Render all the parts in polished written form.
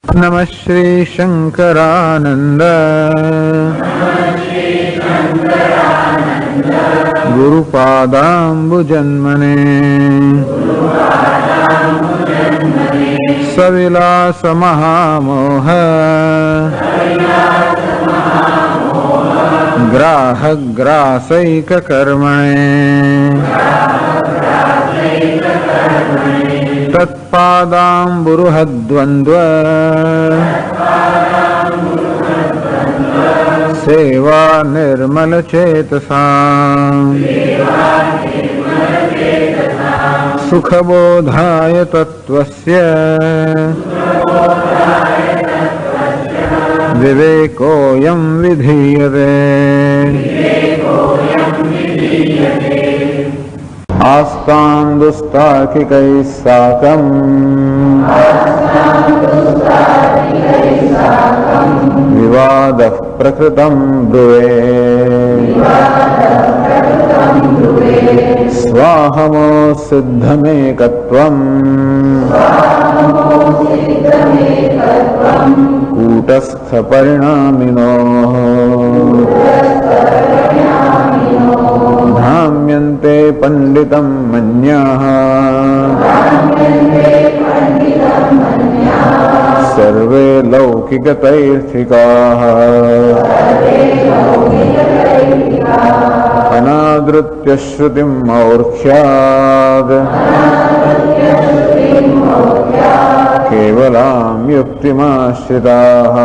नमः श्री शंकरानंद गुरुपादाम्बुजन्मने सविलास महामोह ग्राहग्रासैक कर्मणे तत्पादाम्बुरुहद्वन्द्व सेवा निर्मल चेतसा सुखबोधाय तत्त्वस्य विवेकोऽयं विधीयते। आस्तां दुस्तार्किकैः साकं विवादः प्रकृतं ब्रुवे स्वाहमो सिद्धमेकत्वं कूटस्थपरिणामिनोः धाम्यन्ते पंडितं मन्याः सर्वे लौकिकतैर्थिकाः अनादृत्य श्रुतिं मौर्ख्याद् केवलां युक्तिमाश्रिताः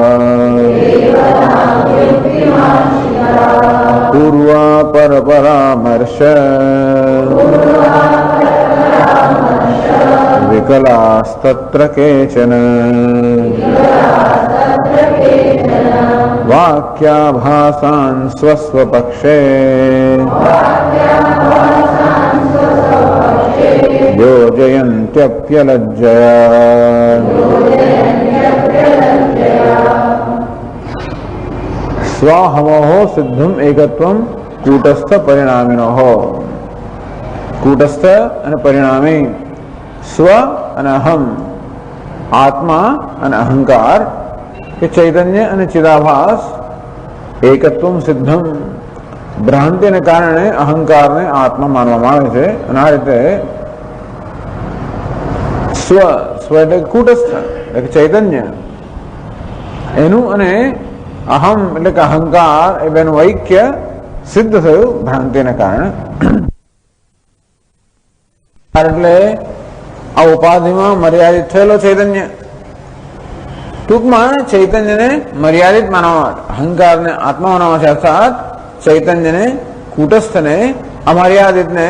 पूर्वापरपरामर्श विकलास्तत्र केचन वाक्याभासान् स्वस्वपक्षे योजयन्त्यप्यलज्जया। स्वाहमोह सिद्धम एकत्वम कूटस्थ परिणामिनोः। कूटस्थ અને પરિણામી, સ્વ અને અહમ, આત્મા અને અહંકાર કે ચૈતન્ય અને ચિદાભાસ એકત્વમ સિદ્ધમ, ભ્રાંતિને કારણે અહંકારને આત્મા માનવામાં આવે છે. અને આ રીતે સ્વ એટલે કૂટસ્થ એટલે કે ચૈતન્ય એનું અને અહમ એટલે કે અહંકાર એ બેનું ઐક્ય સિદ્ધ થયું ભ્રાંતિને કારણે. એટલે આ ઉપાધિમાં મર્યાદિત થયેલો ચૈતન્ય, ટૂંકમાં ચૈતન્યને મર્યાદિત માનવામાં આવે, અહંકારને આત્મા માનવામાં છે, અર્થાત ચૈતન્યને કૂટસ્થને અમર્યાદિતને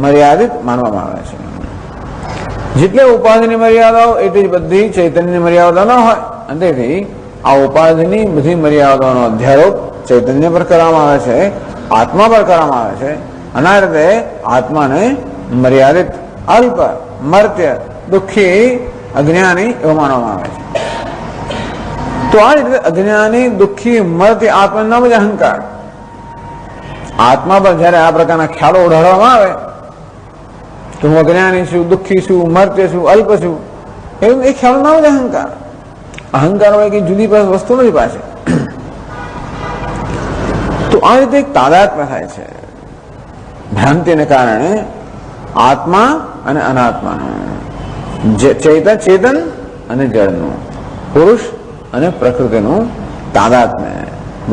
મર્યાદિત માનવામાં આવે છે. જેટલે ઉપાધિની મર્યાદાઓ એટલી જ બધી ચૈતન્યની મર્યાદા ન હોય. અને તેથી આ ઉપાધિની બધી મર્યાદાઓનો અધ્યારોપ ચૈતન્ય પર કરવામાં આવે છે, આત્મા પર કરવામાં આવે છે. અને આ રીતે આત્માને મર્યાદિત, અલ્પ, મર્ત્ય, દુઃખી, અજ્ઞાની એવું માનવામાં આવે છે. તો આ રીતે અજ્ઞાની, દુઃખી, મર્ત્ય આત્માનું નામ જ અહંકાર. આત્મા પર જયારે આ પ્રકારના ખ્યાલો ઓઢાડવામાં આવે તો હું અજ્ઞાની છું, દુઃખી છું, મર્ત્ય છું, અલ્પ છું, એવું એ ખ્યાલ નામ જ અહંકાર. અહંકાર હોય કે જુદી વસ્તુ નથી પાસે. તો આ રીતે એક તાદાત્મ્ય થાય છે ભ્રાંતિને કારણે આત્મા અને અનાત્માનું, ચેતન અને જળનું, પુરુષ અને પ્રકૃતિનું તાદાત્મ્ય.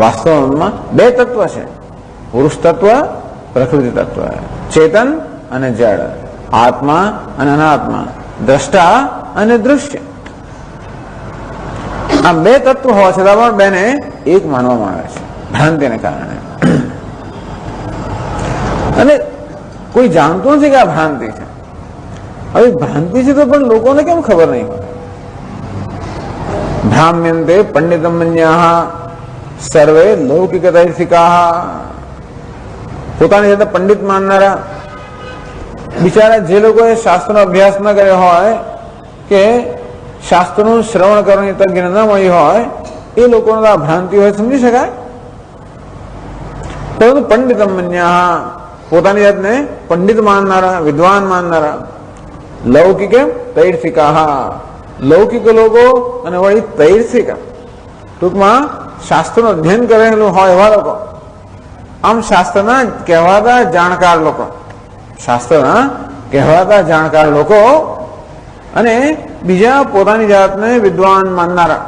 વાસ્તવમાં બે તત્વ છે, પુરુષ તત્વ, પ્રકૃતિ તત્વ, ચેતન અને જળ, આત્મા અને અનાત્મા, દ્રષ્ટા અને દૃશ્ય. આ બે તત્વ હોવા છતાં પણ બેને એક માનવામાં આવે છે ભ્રાંતિને કારણે. અને કોઈ જાણતું નથી કે આ ભ્રાંતિ છે. હવે ભ્રાંતિ છે તો પણ લોકોને કેમ ખબર નહીં હોય? ભ્રામ્યન્તે પંડિતમ મન્યાઃ સર્વે લૌકિકતૈર્થિકાઃ. પોતાની જાતે પંડિત માનનારા બિચારા, જે લોકોએ શાસ્ત્રનો અભ્યાસ ન કર્યો હોય કે શાસ્ત્રનું શ્રવણ કરવાની તજ્ઞ ન મળી હોય, એ લોકોનો આ ભ્રાંતિ હોય સમજી શકાય. પરંતુ પંડિતમ મન્યાઃ, પોતાની જાતને પંડિત માનનારા, વિદ્વાન માનનારા, લૌકિક તૈર્થિકાઃ, લૌકિક લોકો અને વળી તૈર્થિક, ટૂંકમાં શાસ્ત્રનું અધ્યયન કરેલું હોય એવા લોકો, આમ શાસ્ત્રના કહેવાતા જાણકાર લોકો, શાસ્ત્રના કહેવાતા જાણકાર લોકો અને બીજા પોતાની જાતને વિદ્વાન માનનારા,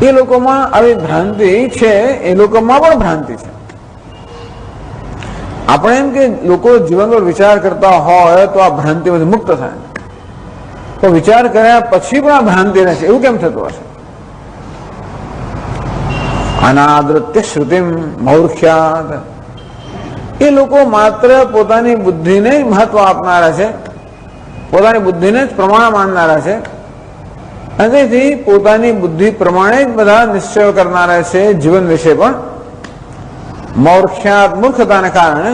એ લોકોમાં આવી ભ્રાંતિ છે. એ લોકોમાં પણ ભ્રાંતિ છે. આપણે એમ કે લોકો જીવન પર વિચાર કરતા હોય તો આ ભ્રાંતિમાંથી મુક્ત થાય, તો વિચાર કર્યા પછી પણ આ ભ્રાંતિ રહેશે એવું કેમ થતું હશે? અનાદૃત્ય શ્રુતિમ મૌર્ખ્યાત, એ લોકો માત્ર પોતાની બુદ્ધિને મહત્વ આપનારા છે, પોતાની બુદ્ધિને જ પ્રમાણ માનનારા છે અને તેથી પોતાની બુદ્ધિ પ્રમાણે જ બધા નિશ્ચયો કરનારા છે જીવન વિશે. પણ મૌર્ખ્યાત, મૂર્ખતાને કારણે,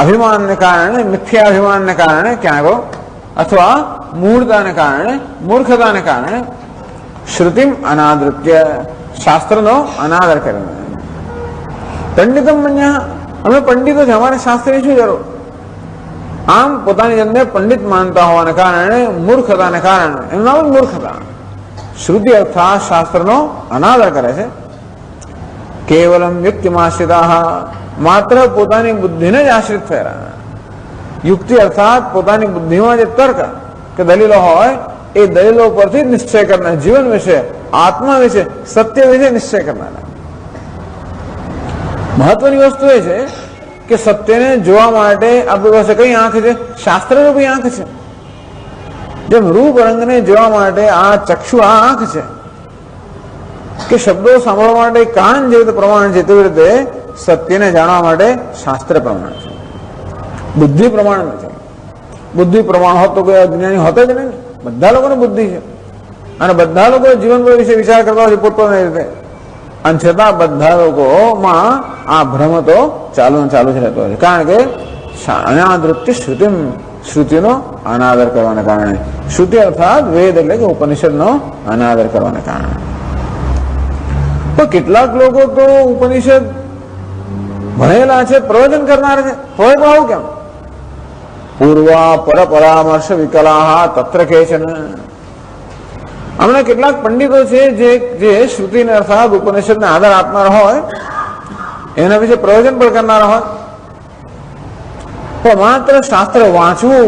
અભિમાનને કારણે, મિથ્યાભિમાનને કારણે ક્યાંક, અથવા મૂળતાને કારણે, મૂર્ખતાને કારણે શ્રુતિમ અનાદૃત્ય, શાસ્ત્રનો અનાદર કરે. પંડિતમ મન્યા, અમે પંડિતો છે, અમારે શાસ્ત્રની શું જરૂર? આમ પોતાની જાતને પંડિત માનતા હોવાને કારણે, મૂર્ખતાને કારણે, એનું નામ જ મૂર્ખતા. શ્રુતિ અર્થાત શાસ્ત્રનો અનાદર કરે છે. કેવલમ યુક્તિમાશ્રિતા, માત્ર પોતાની બુદ્ધિને જ આશ્રિત થયેલા. યુક્તિ અર્થાત પોતાની બુદ્ધિમાં જે તર્ક કે દલીલો હોય એ દલીલો પરથી જ નિશ્ચય કરનાર, જીવન વિશે, આત્મા વિશે, સત્ય વિશે નિશ્ચય કરનારા. મહત્વની વસ્તુ એ છે કે સત્યને જોવા માટે આપણી પાસે કઈ આંખ છે? શાસ્ત્રરૂપી આંખ છે. જેમ રૂપ રંગને જોવા માટે આ ચક્ષુ, આ આંખ છે, કે શબ્દો સાંભળવા માટે કાન જેવી રીતે પ્રમાણ છે, તેવી રીતે સત્યને જાણવા માટે શાસ્ત્ર પ્રમાણ છે, બુદ્ધિ પ્રમાણ નથી. બુદ્ધિ પ્રમાણ હોત તો કોઈ અજ્ઞાની હોત જ નહીં. બધા લોકોને બુદ્ધિ છે અને બધા લોકો જીવન વિશે વિચાર કરતા હોય પોતપોતાની રીતે, અને છતાં બધા લોકોમાં આ ભ્રમ તો ચાલુ જ રહેતો હોય છે. કારણ કે અનાદૃત્ય શ્રુતિમ, શ્રુતિનો અનાદર કરવાને કારણે. શ્રુતિ અર્થાત વેદ એટલે કે ઉપનિષદનો અનાદર કરવાને કારણે. તો કેટલાક લોકો તો ઉપનિષદ ભણેલા છે, પ્રવચન કરનાર છે, હોય તો આવું કેમ? પૂર્વા પર પરામર્શ વિકલાહ તત્ર કેચન. હમણાં કેટલાક પંડિતો છે જે શ્રુતિને અર્થાત ઉપનિષદને આદર આપનાર હોય, એના વિશે પ્રવચન પણ કરનાર હોય, તો માત્ર શાસ્ત્ર વાંચવું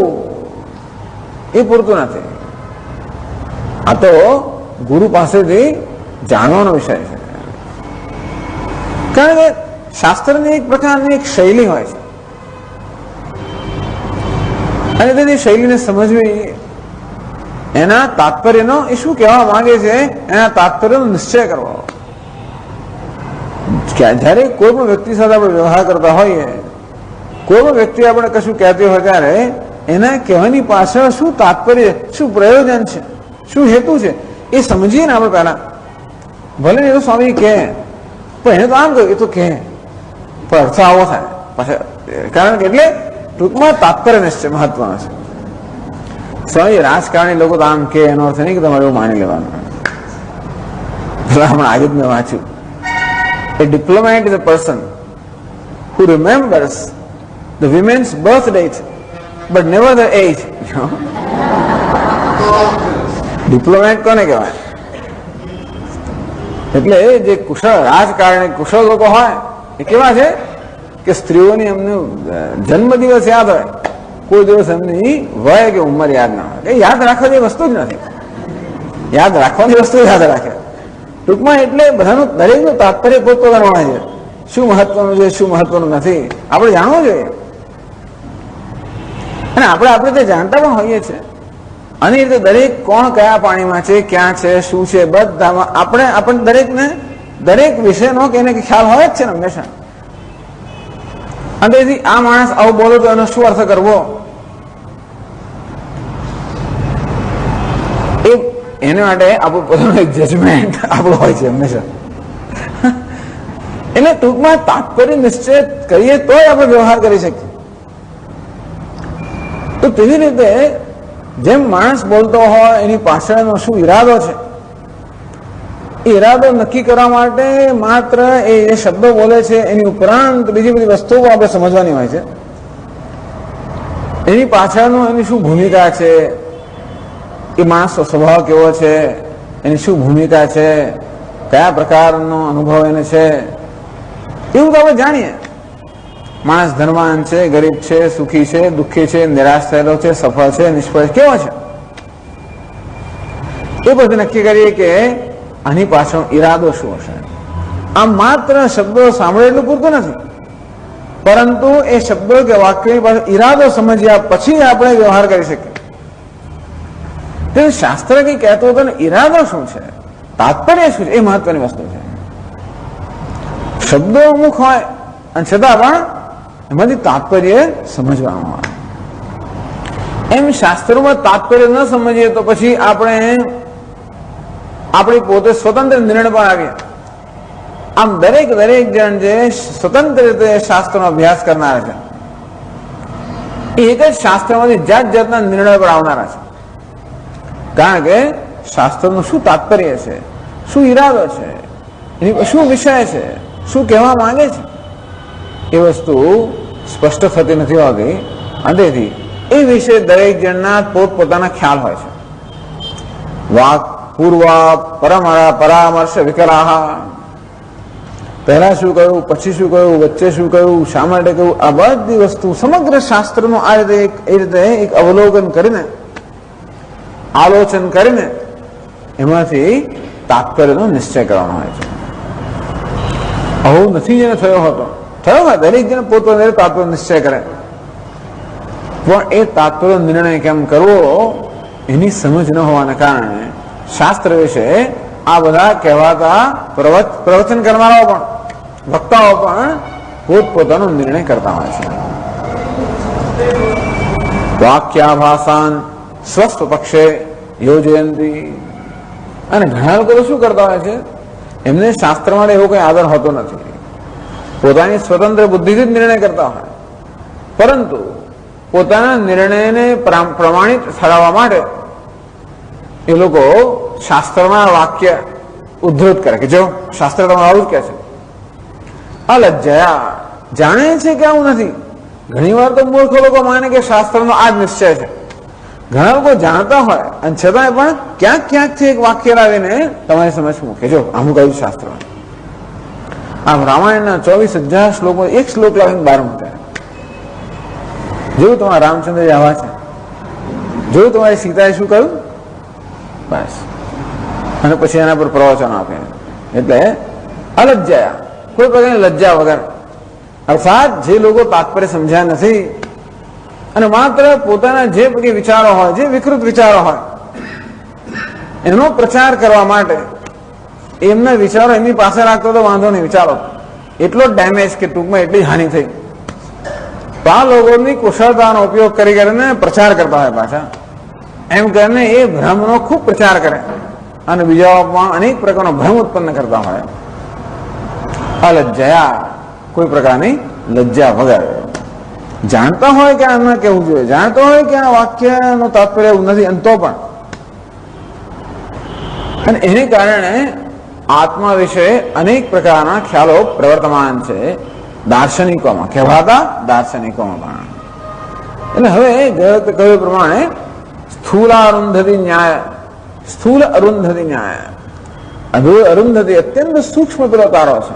એ પૂરતું નથી. આ તો ગુરુ પાસેથી જાણવાનો વિષય છે. કારણ કે શાસ્ત્રની એક પ્રકારની એક શૈલી હોય છે અને તેની શૈલીને સમજવી, એના તાત્પર્યનો, એ શું કહેવા માંગે છે એના તાત્પર્યનો નિશ્ચય કરવો. જયારે કોઈ પણ વ્યક્તિ સાથે આપણે વ્યવહાર કરતા હોઈએ, કોઈ પણ વ્યક્તિ આપણે કશું કહેતી હોય ત્યારે એના કહેવાની પાછળ શું તાત્પર્ય, શું પ્રયોજન છે, શું હેતુ છે એ સમજીએ ને આપણે પહેલા. ભલે એ તો સ્વામી કહે પણ એને તો આમ કહ્યું, એ તો કહે પણ અર્થ આવો થાય પાછળ. કારણ કે એટલે ટૂંકમાં તાત્પર્ય નિશ્ચય મહત્વનો છે. સ્વામી રાજકારણી લોકો તો આમ કે એનો અર્થ નહીં કે તમારે એવું માની લેવાનું. હમણાં આજે જ મેં વાંચ્યું, a diplomat is a person who remembers the women's birth date but never their age. Diplomat કોને કહેવાય? એટલે જે કુશળ રાજકારણી, કુશળ લોકો હોય એ કેવા છે કે સ્ત્રીઓની એમનું જન્મદિવસ યાદ હોય, કોઈ દિવસ એમની વય કે ઉંમર યાદ ના હોય. એ યાદ રાખવા જેવી વસ્તુ જ નથી. યાદ રાખવાની વસ્તુ યાદ રાખે. ટૂંકમાં એટલે બધાનું, દરેકનું તાત્પર્ય પોતપોતાનું હોય છે. શું મહત્વનું છે, શું મહત્વનું નથી, આપણે જાણવું જોઈએ. અને આપણે તે જાણતા પણ હોઈએ છીએ. અને એ રીતે દરેક કોણ કયા પાણીમાં છે, ક્યાં છે, શું છે, બધામાં આપણે દરેકને દરેક વિષયનો કે એને ખ્યાલ હોય જ છે ને હંમેશા. અને તેથી આ માણસ આવું બોલો તો એનો શું અર્થ કરવો, એને માટે આપણું પોતાનું એક જજમેન્ટ આપણું હોય છે હંમેશા. એટલે ટૂંકમાં તાત્પર્ય નિશ્ચય કરીએ તો આપણે વ્યવહાર કરી શકીએ. તો તેવી રીતે જેમ માણસ બોલતો હોય એની પાછળનો શું ઈરાદો છે, એ ઈરાદો નક્કી કરવા માટે માત્ર એ શબ્દો બોલે છે, એની ઉપરાંત બીજી બધી વસ્તુઓ આપણે સમજવાની હોય છે. એની પાછળનું એની શું ભૂમિકા છે, એ માણસનો સ્વભાવ કેવો છે, એની શું ભૂમિકા છે, કયા પ્રકારનો અનુભવ એને છે, એવું તો આપણે જાણીએ. માણસ ધનવાન છે, ગરીબ છે, સુખી છે, દુઃખી છે, નિરાશ થયેલો છે, સફળ છે, નિષ્ફળ કેવો છે, એ બધું નક્કી કરીએ કે આની પાછળ ઈરાદો શું હશે. આમ માત્ર શબ્દો સાંભળે એટલું પૂરતું નથી, પરંતુ એ શબ્દો કે વાક્યની પાછળ ઈરાદો સમજ્યા પછી આપણે વ્યવહાર કરી શકીએ. તે શાસ્ત્ર કઈ કહેતો હતો ને, ઈરાદો શું છે, તાત્પર્ય શું છે, એ મહત્વની વસ્તુ છે. શબ્દો અમુક હોય અને છતાં પણ એમાંથી તાત્પર્ય સમજવાનું આવે. એમ શાસ્ત્રોમાં તાત્પર્ય ન સમજીએ તો પછી આપણે આપણી પોતે સ્વતંત્ર નિર્ણય પણ આવીએ. આમ દરેક જણ જે સ્વતંત્ર રીતે શાસ્ત્રનો અભ્યાસ કરનારા છે એ એક જ શાસ્ત્રમાંથી જાતના નિર્ણય પર આવનારા છે. કારણ કે શાસ્ત્રનું શું તાત્પર્ય છે, શું ઈરાદો છે, શું વિષય છે, શું કહેવા માંગે છે, એ વસ્તુ સ્પષ્ટ થતી નથી હોતી. અંતેથી એ વિશે દરેક જણના પોતપોતાના ખ્યાલ હોય છે. વાક પૂર્વ પરામર્શ વિકલાહ, પહેલા શું કહ્યું, પછી શું કહ્યું, વચ્ચે શું કહ્યું, શા માટે કહ્યું, આ બધી વસ્તુ સમગ્ર શાસ્ત્રનું આ રીતે એક અવલોકન કરીને, આલોચન કરીને એમાંથી તાત્પર્યનો નિશ્ચય કરવાનો હોય છે. આવું નથી જેને થયો હતો, થયો હોય દરેક જણ પોતાનો તાત્પર્ય નિશ્ચય કરે, પણ એ તાત્પર્ય નિર્ણય કેમ કરવો એની સમજ ન હોવાને કારણે શાસ્ત્ર વિશે આ બધા કહેવાતા પ્રવચન કરનારાઓ પણ, વક્તાઓ પણ પોતપોતાનો નિર્ણય કરતા હોય છે. વાક્યાભાસાન સ્વસ્થ પક્ષે યોજયંતી. અને ઘણા લોકો તો શું કરતા હોય છે, એમને શાસ્ત્ર માટે એવો કઈ આદર હોતો નથી, પોતાની સ્વતંત્ર બુદ્ધિથી જ નિર્ણય કરતા હોય, પરંતુ પોતાના નિર્ણયને પ્રમાણિત ઠરાવવા માટે એ લોકો શાસ્ત્રના વાક્ય ઉદ્ધૃત કરે કે જો શાસ્ત્ર તમારું આવું જ કહે છે. અલજ્જયા, જાણે છે કે આવું નથી. ઘણી વાર તો મૂર્ખ લોકો માને કે શાસ્ત્રનો આ જ નિશ્ચય છે. ઘણા લોકો જાણતા હોય અને છતાંય પણ ક્યાંકથી એક વાક્ય લાવીને તમારી સમજ મૂકે જો આમ કહ્યું શાસ્ત્ર. આમ રામાયણના 24,000 શ્લોકો એક શ્લોક લાવીને બહાર મૂકે. જોયું તમારા રામચંદ્ર આવા છે, જોયું તમારી સીતાએ શું કહ્યું, બસ. અને પછી એના પર પ્રવચન આપે. એટલે અલજ્જયા, કોઈ પ્રકારની લજ્જા વગર. અર્થાત જે લોકો તાત્પર્ય સમજ્યા નથી અને માત્ર પોતાના જે બધી વિચારો હોય, જે વિકૃત વિચારો હોય, એનો પ્રચાર કરવા માટે એમના વિચારો એમની પાસે રાખતો તો વાંધો નહીં, વિચારો એટલો ડેમેજ કે ટૂંકમાં એટલી હાનિ થઈ. તો આ લોકોની કુશળતાનો ઉપયોગ કરીને પ્રચાર કરતા હોય પાછા, એમ કરીને એ ભ્રમનો ખૂબ પ્રચાર કરે અને બીજાઓમાં અનેક પ્રકારનો ભ્રમ ઉત્પન્ન કરતા હોય. અલજ્જયા, કોઈ પ્રકારની લજ્જા વગર. જાણતા હોય કે આમ કેવું જોઈએ, જાણતો હોય કે આ વાક્યનો તાત્પર્ય એવું નથી, અંતો પણ. અને એને કારણે આત્મા વિશે અનેક પ્રકારના ખ્યાલો પ્રવર્તમાન છે દાર્શનિકોમાં, કહેવાતા દાર્શનિકોમાં પણ. એટલે હવે કહ્યું પ્રમાણે સ્થૂલ અરુંધતિ ન્યાય, સ્થૂલ અરુંધતિ ન્યાય, અરુંધતિ અત્યંત સૂક્ષ્મ પેલો તારો છે.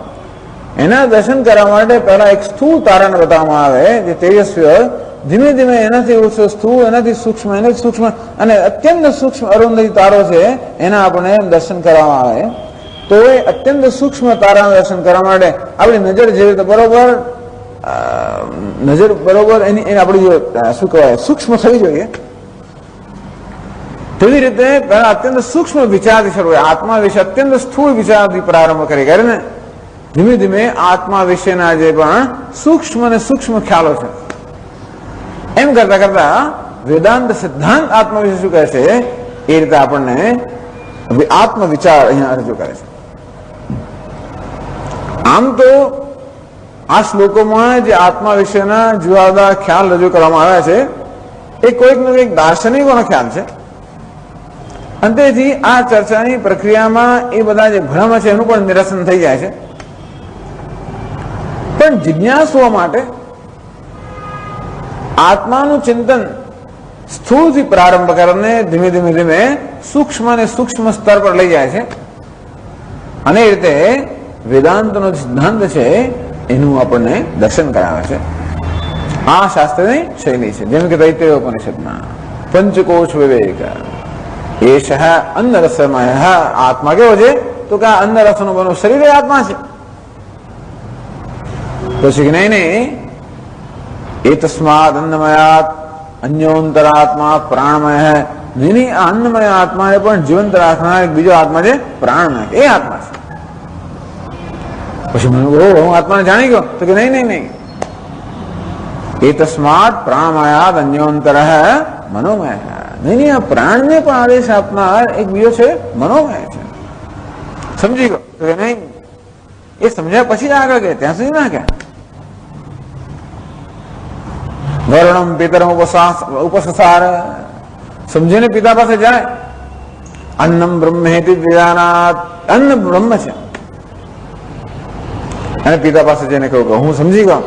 એના દર્શન કરવા માટે પહેલા એક સ્થૂળ તારાને બતાવવામાં આવે, જે તેજસ્વી હોય, ધીમે ધીમે એનાથી ઓછો સ્થૂળ, એનાથી સૂક્ષ્મ, એનાથી સૂક્ષ્મ અને અત્યંત સૂક્ષ્મ અરુંધતિ તારો છે, એના આપણે દર્શન કરવામાં આવે. તો એ અત્યંત સૂક્ષ્મ તારાનું દર્શન કરવા માટે આપણી નજર જેવી તો બરોબર નજર બરોબર એની આપણી શું કહેવાય સૂક્ષ્મ થવી જોઈએ. તેવી રીતે પહેલા અત્યંત સૂક્ષ્મ વિચારથી શરૂ, આત્મા વિશે અત્યંત સ્થૂળ વિચારથી પ્રારંભ કરીને ધીમે ધીમે આત્મા વિશેના જે પણ સૂક્ષ્મ અને સૂક્ષ્મ ખ્યાલો છે એમ કરતા કરતા વેદાંત સિદ્ધાંત આત્મા વિશે શું કહે છે એ રીતે આપણને આત્મ વિચાર અહીંયા રજૂ કરે છે. આમ તો આ શ્લોકોમાં જે આત્મા વિશેના જુદા જુદા ખ્યાલ રજૂ કરવામાં આવ્યા છે એ કોઈક ને કોઈક દાર્શનિકોનો ખ્યાલ છે. અને તેથી આ ચર્ચાની પ્રક્રિયામાં એ બધા જે ભ્રમ છે એનું પણ નિરસન થઈ જાય છે. પણ જિજ્ઞાસુઓ માટે આત્માનું ચિંતન સ્થૂળથી પ્રારંભ કરીને ધીમે ધીમે ધીમે સૂક્ષ્મ અને સૂક્ષ્મ સ્તર પર લઈ જાય છે. અને એ રીતે વેદાંતનો સિદ્ધાંત છે એનું આપણને દર્શન કરાવે છે. આ શાસ્ત્રની શૈલી છે. જેમ કે તૈત્તરીય ઉપનિષદમાં પંચકોશ વિવેક એશ અન્નરસમય આત્મા કેવો છે તો કે આ અન્નરસનું બનવું શરીર એ આત્મા છે. પછી નહીં એ તસ્માદ અન્નમયાત અન્યોંતરાત્મા પ્રાણમય નહીં આ અન્નમય આત્માને પણ જીવંત રાખનાર એક બીજો આત્મા છે પ્રાણમય એ આત્મા છે. પછી મને હું આત્માને જાણી ગયો તો કે નહીં એ તસ્માત પ્રાણમયાદ અન્યોંતર મનોમય નહીં આ પ્રાણને પણ આદેશ આપનાર એક બીજો છે મનોમય છે. સમજી ગયો તો કે નહીં એ સમજ્યા પછી જ આગળ ગયા ત્યાં સુધી ના ગયા. વર્ણમ પિતરમ ઉપસસાર સમજીને પિતા પાસે જાય. અન્નમ બ્રહ્મેતિ વિજાનાત અન્ન બ્રહ્મ છે અને પિતા પાસે જઈને કહું કે હું સમજી ગયો.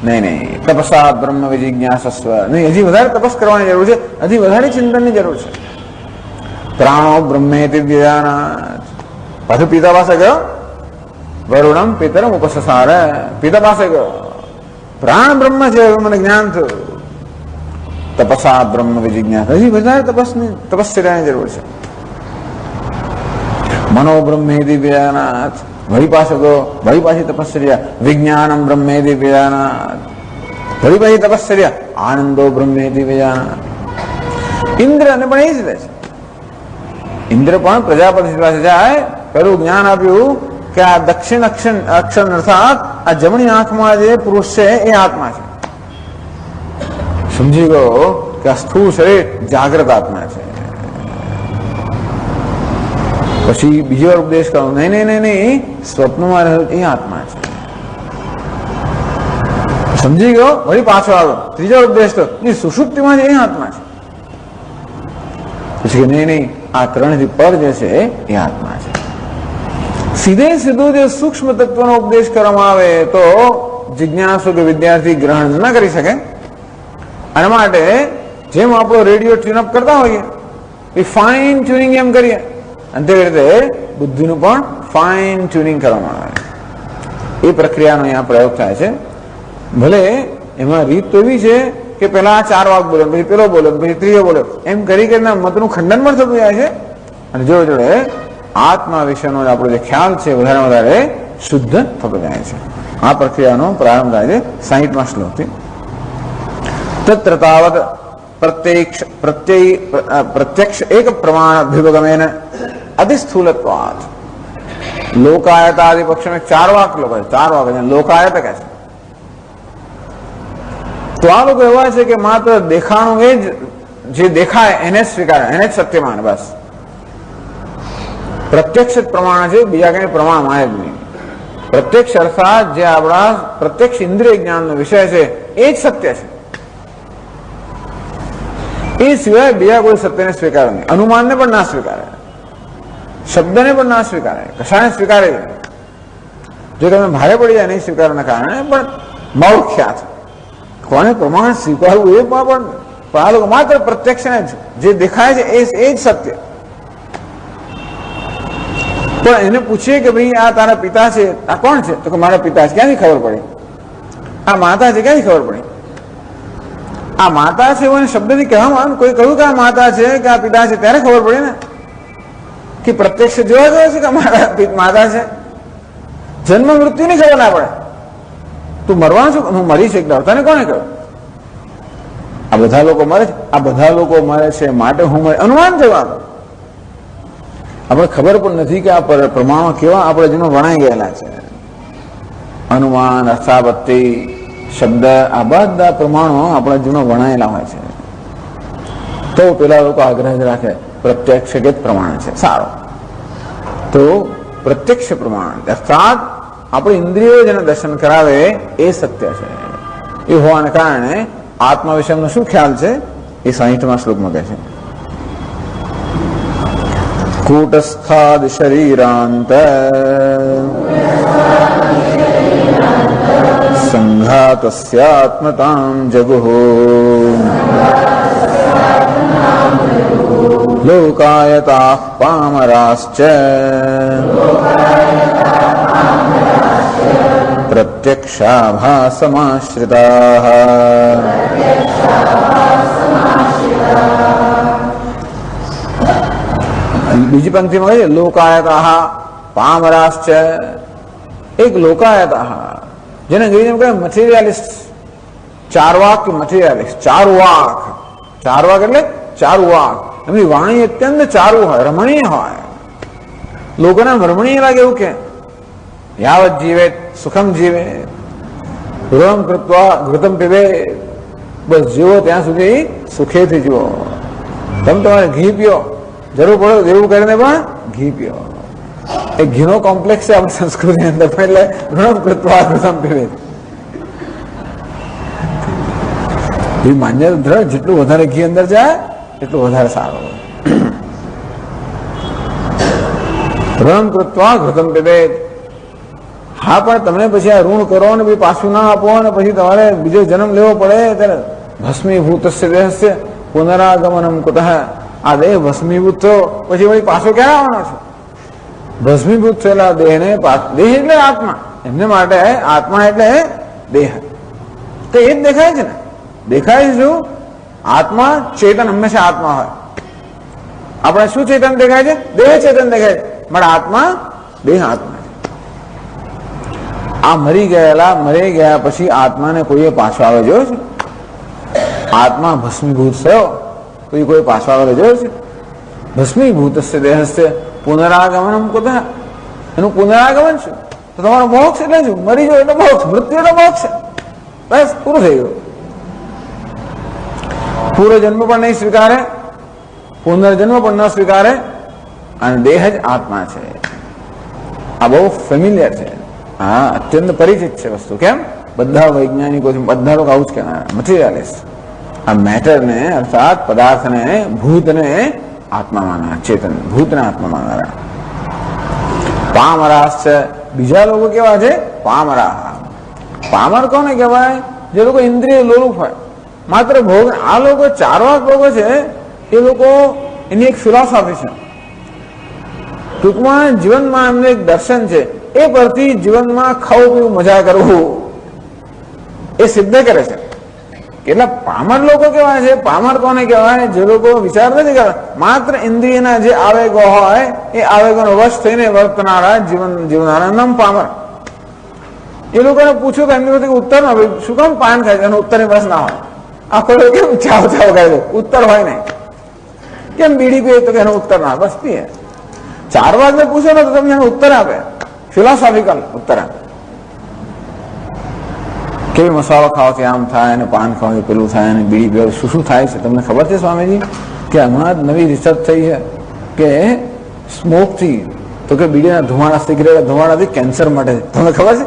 નહીં તપસા બ્રહ્મ વિજિજ્ઞાસસ્વ નહીં હજી વધારે તપસ કરવાની જરૂર છે હજી વધારે ચિંતનની જરૂર છે. પ્રાણો બ્રહ્મેતિ વિજાનાત પાછું પિતા પાસે ગયો. વરુણમ પિતરમ ઉપસસાર પિતા પાસે ગયો. પ્રાણ બ્રહ્મ છે મને જ્ઞાન થયું. તપસા બ્રહ્મ વિજિજ્ઞાસ હજી વધારે તપસ્યાની જરૂર છે. મનો બ્રહ્મેતિ વિજાનાત વળી પાછો ગયો. વળી પાછી તપસ્યા. વિજ્ઞાનમ બ્રહ્મેતિ વિજાનાત વળી પાછી તપસ્યા. આનંદો બ્રહ્મેતિ વિજાનાત ઇન્દ્ર અને પણ એ જ રહે છે. ઇન્દ્ર પણ પ્રજાપતિ પાસે જાય પેલું જ્ઞાન આપ્યું કે આ દક્ષિણ અક્ષર અર્થાત આ જમણી આંખમાં જે પુરુષ છે એ આત્મા છે. સમજી ગયો કે આ સ્થૂળ શરીર જાગ્રત આત્મા છે. પછી બીજો ઉપદેશ કરો નહીં સ્વપ્નમાં રહેલો એ આત્મા છે. સમજી ગયો વળી પાછો આવ્યો. ત્રીજો ઉપદેશ તો સુષુપ્તિમાં એ આત્મા છે. પછી નહીં આ ત્રણથી પર જે છે એ આત્મા છે. સીધું જે સૂક્ષ્મ તત્વનો ઉપદેશ કરવામાં આવે તો જિજ્ઞાસુ કે વિદ્યાર્થી ગ્રહણ ન કરી શકે. આના માટે જેમ આપણો રેડિયો ટ્યુનઅપ કરતા હોઈએ એ ફાઇન ટ્યુનિંગ એમ કરીએ અને તે રીતે બુદ્ધિનું પણ ફાઇન ટ્યુનિંગ કરવામાં આવે. એ પ્રક્રિયાનો અહીંયા પ્રયોગ થાય છે. ભલે એમાં રીત તો એવી છે કે પેલા 4 વાક બોલે પછી પેલો બોલે પછી ત્રીજો બોલે એમ કરી કરીને મતનું ખંડન પણ થતું જાય છે અને જોડે આત્મા વિશેનો આપણો જે ખ્યાલ છે વધારે શુદ્ધ થતો જાય છે. આ પ્રક્રિયાનો પ્રારંભ થાય છે 60મા શ્લોકથી. તત્ર તાવત પ્રત્યક્ષ એક પ્રમાણ અભ્યુપગમેન અધિસ્થૂલત્વાત લોકાયતાદિ પક્ષમાં 4 વાક લોકાયત કહે છે. તો આ લોકો એવા છે કે માત્ર દેખાણું એ જ જે દેખાય એને જ સ્વીકારે એને જ સત્ય માને. બસ પ્રત્યક્ષ પ્રમાણ છે બીજા કઈ પ્રમાણ માને જ નહીં. પ્રત્યક્ષ અર્થાત જે આપણા પ્રત્યક્ષ ઇન્દ્રિય જ્ઞાનનો વિષય છે એ જ સત્ય છે. એ સિવાય બીજા કોઈ સત્યને સ્વીકારે નહીં. અનુમાનને પણ ના સ્વીકારે શબ્દને પણ ના સ્વીકારે કશાને સ્વીકારે. જો તમે ભારે પડી જાય નહીં સ્વીકારના કારણે પણ મૌખ્યાત કોને પ્રમાણ સ્વીકારવું એ પણ આ લોકો માત્ર પ્રત્યક્ષને જે દેખાય છે એ જ સત્ય. પણ એને પૂછીએ કે ભાઈ આ તારા પિતા છે આ કોણ છે તો કે મારા પિતા છે. ક્યાંથી ખબર પડી? આ માતા છે ક્યાંથી ખબર પડી? આ માતા છે એવું શબ્દથી કહેવામાં કોઈ કહ્યું કે આ માતા છે કે આ પિતા છે ત્યારે ખબર પડી ને કે પ્રત્યક્ષ જોવા ગયો છે કે માતા છે. જન્મ મૃત્યુની ખબર ના પડે. તું મરવાનું છું હું મરી છે તને કોને કહ્યું? આ બધા લોકો મરે છે આ બધા લોકો મરે છે માટે હું મરે અનુમાન જવાનું. આપણે ખબર પણ નથી કે આ પ્રમાણો કેવા આપણે જેનો વણાઈ ગયેલા છે. અનુમાન અર્થાપત્તિ શબ્દ આ બધા પ્રમાણો આપણા જીવનો વણાયેલા હોય છે. તો પેલા લોકો આગ્રહ રાખે પ્રત્યક્ષ કે પ્રમાણ છે સારો. તો પ્રત્યક્ષ પ્રમાણ અર્થાત આપણે ઇન્દ્રિયો જેને દર્શન કરાવે એ સત્ય છે. એ હોવાને કારણે આત્મા વિષયનો શું ખ્યાલ છે એ 60મા શ્લોકમાં કહે છે. કૂટસ્થાદ શરીરાંત સંઘાતસ્યાત્મતાં જગુઃ લોકાયતાઃ પામરાશ્ચ પ્રત્યક્ષાભાસમાશ્રિતાઃ. બીજી પંક્તિમાં કહીએ લોકાયતાઃ પામરાશ્ચ. એક લોકાયતાઃ જેને અંગ્રેજીમાં કહે મટીરિયાલિસ્ટ, ચારવાક કે મટીરિયાલિસ્ટ. ચારુવાક, ચારવાક એટલે ચારુવાક. એમની વાણી અત્યંત ચારુ હોય, રમણીય હોય. લોકોને રમણીય લાગે એવું કે યાવત જીવે સુખમ જીવે ગૃહમ કૃત્વા ઘૃતમ પીવે. બસ જીવો ત્યાં સુધી સુખેથી જીવો. તમે તમારે ઘી પીઓ, જરૂર પડે એવું કરીને પણ ઘી પીઓ. એ ઘીનો કોમ્પ્લેક્સ છે આપણી સંસ્કૃતિની અંદર, એટલે ગૃહમ કૃત્વા ઘૃતમ પીવે. એ માન્યતા દ્રઢ, જેટલું વધારે ઘી અંદર જાય એટલું વધારે સારું. ગૃહમ કૃત્વા ઘૃતમ પીવે. હા, પણ તમને પછી આ ઋણ કરો ને પછી પાછું ના આપો ને પછી તમારે બીજો જન્મ લેવો પડે ત્યારે ભસ્મીભૂતસ્ય દેહસ્ય પુનરાગમનમ કુતઃ. આ દેહ ભસ્મીભૂત થયો પછી વળી પાછો ક્યારે આવવાનો છે? ભસ્મીભૂત થયેલા દેહને દેહ એટલે આત્મા, એમને માટે આત્મા એટલે દેહ. તો એ જ દેખાય છે ને. દેખાય શું? આત્મા ચેતન હંમેશા આત્મા હોય. આપણે શું ચેતન દેખાય છે? દેહ ચેતન દેખાય છે. પણ આત્મા દેહ આત્મા. આ મરી ગયા પછી આત્માને કોઈએ પાછો આવે જોયો છે? આત્મા ભસ્મીભૂત થયો પછી કોઈ પાછો આવે જોયો છે? ભસ્મીભૂતસ્ય દેહસ્ય પુનરાગમનમ કુતઃ. એનું પુનરાગમન છે. તો તમારો મોક્ષ એટલે શું? મરી ગયો એટલે મોક્ષ, મૃત્યુ એટલે મોક્ષ છે. બસ પૂરું થઈ ગયું. પૂર્વજન્મ પણ નહીં સ્વીકારે, પુનર્જન્મ પણ ન સ્વીકારે, અને દેહ જ આત્મા છે. આ બહુ ફેમિલિયર છે. હા, અત્યંત પરિચિત છે વસ્તુ. કેમ? બધા વૈજ્ઞાનિકો બધા લોકો આવું જ કહેવાય, મટીરિયાલિસ્ટ. આ મેટરને અર્થાત પદાર્થને, ભૂતને આત્મા માનવા, ચેતન ભૂતને આત્મા માનવા. પામરાશ છે. બીજા લોકો કેવા છે? પામરા. પામર કોને કહેવાય? જે લોકો ઇન્દ્રિય લોલુપ હોય, માત્ર ભોગ. આ લોકો ચારવાક લોકો છે. એ લોકો એની એક ફિલોસોફી છે. ટૂંકમાં જીવનમાં એમને એક દર્શન છે. એ પરથી જીવનમાં ખાવું પીવું, મજા કરવું એ સિદ્ધ કરે છે. કેટલા પામર લોકો કેવા છે? પામર કોને કહેવાય? જે લોકો વિચાર નથી કરતા, માત્ર ઇન્દ્રિયના જે આવેગો હોય એ આવેગોનો વશ થઈને વર્તનારા જીવનારા નામ પામર. એ લોકોને પૂછ્યું તો એમની પાસે ઉત્તર ના હોય. શું કામ પાન ખાય છે? એનો ઉત્તરની બસ ના હોય. આખો કેમ ચાવ ચાવ ખાય છે? ઉત્તર હોય નહીં. કેમ બીડી પીએ? તો કે એનો ઉત્તર ના હોય, બસ પીએ. ચાર વાગે પૂછો ને તો તમને એનો ઉત્તર આપે, ફિલોસોફિકલ ઉત્તર આપે. કેવી મસાલો ખાવાથી આમ થાય, અને પાન ખાવાથી પેલું થાય, અને બીડી પીવા શું શું થાય છે તમને ખબર છે સ્વામીજી? કે હમણાં જ નવી રિસર્ચ થઈ છે કે સ્મોકથી, તો કે બીડીના ધુમાડા, સિગરેટ ધુમાડાથી કેન્સર માટે. તમને ખબર છે?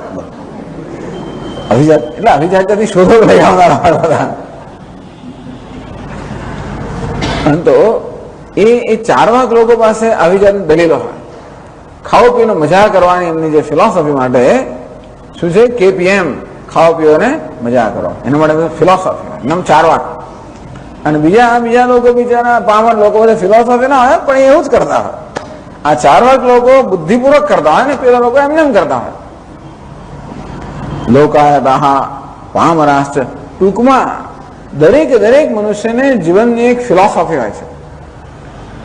અભિજાત એટલે અભિજાત્યથી શોધો લઈ આવનારા બધા. તો એ ચારવાક લોકો પાસે આવી જાતની દલીલો હોય. ખાવા પીવાનો મજા કરવાની એમની જે ફિલોસોફી માટે શું છે? KPM, ખાવા પીવો ને મજા કરો, એના માટે ફિલોસોફી હોય. એમ ચારવાક. અને બીજા લોકો, બિચારા પામર લોકો બધા ફિલોસોફી ના હોય, પણ એવું જ કરતા હોય. આ ચારવાક લોકો બુદ્ધિપૂર્વક કરતા હોય ને પેલા લોકો એમને એમ કરતા હોય. લોકાયતાઃ પામરાશ્ચ. ટૂંકમાં દરેક મનુષ્યને જીવનની એક ફિલોસોફી હોય છે,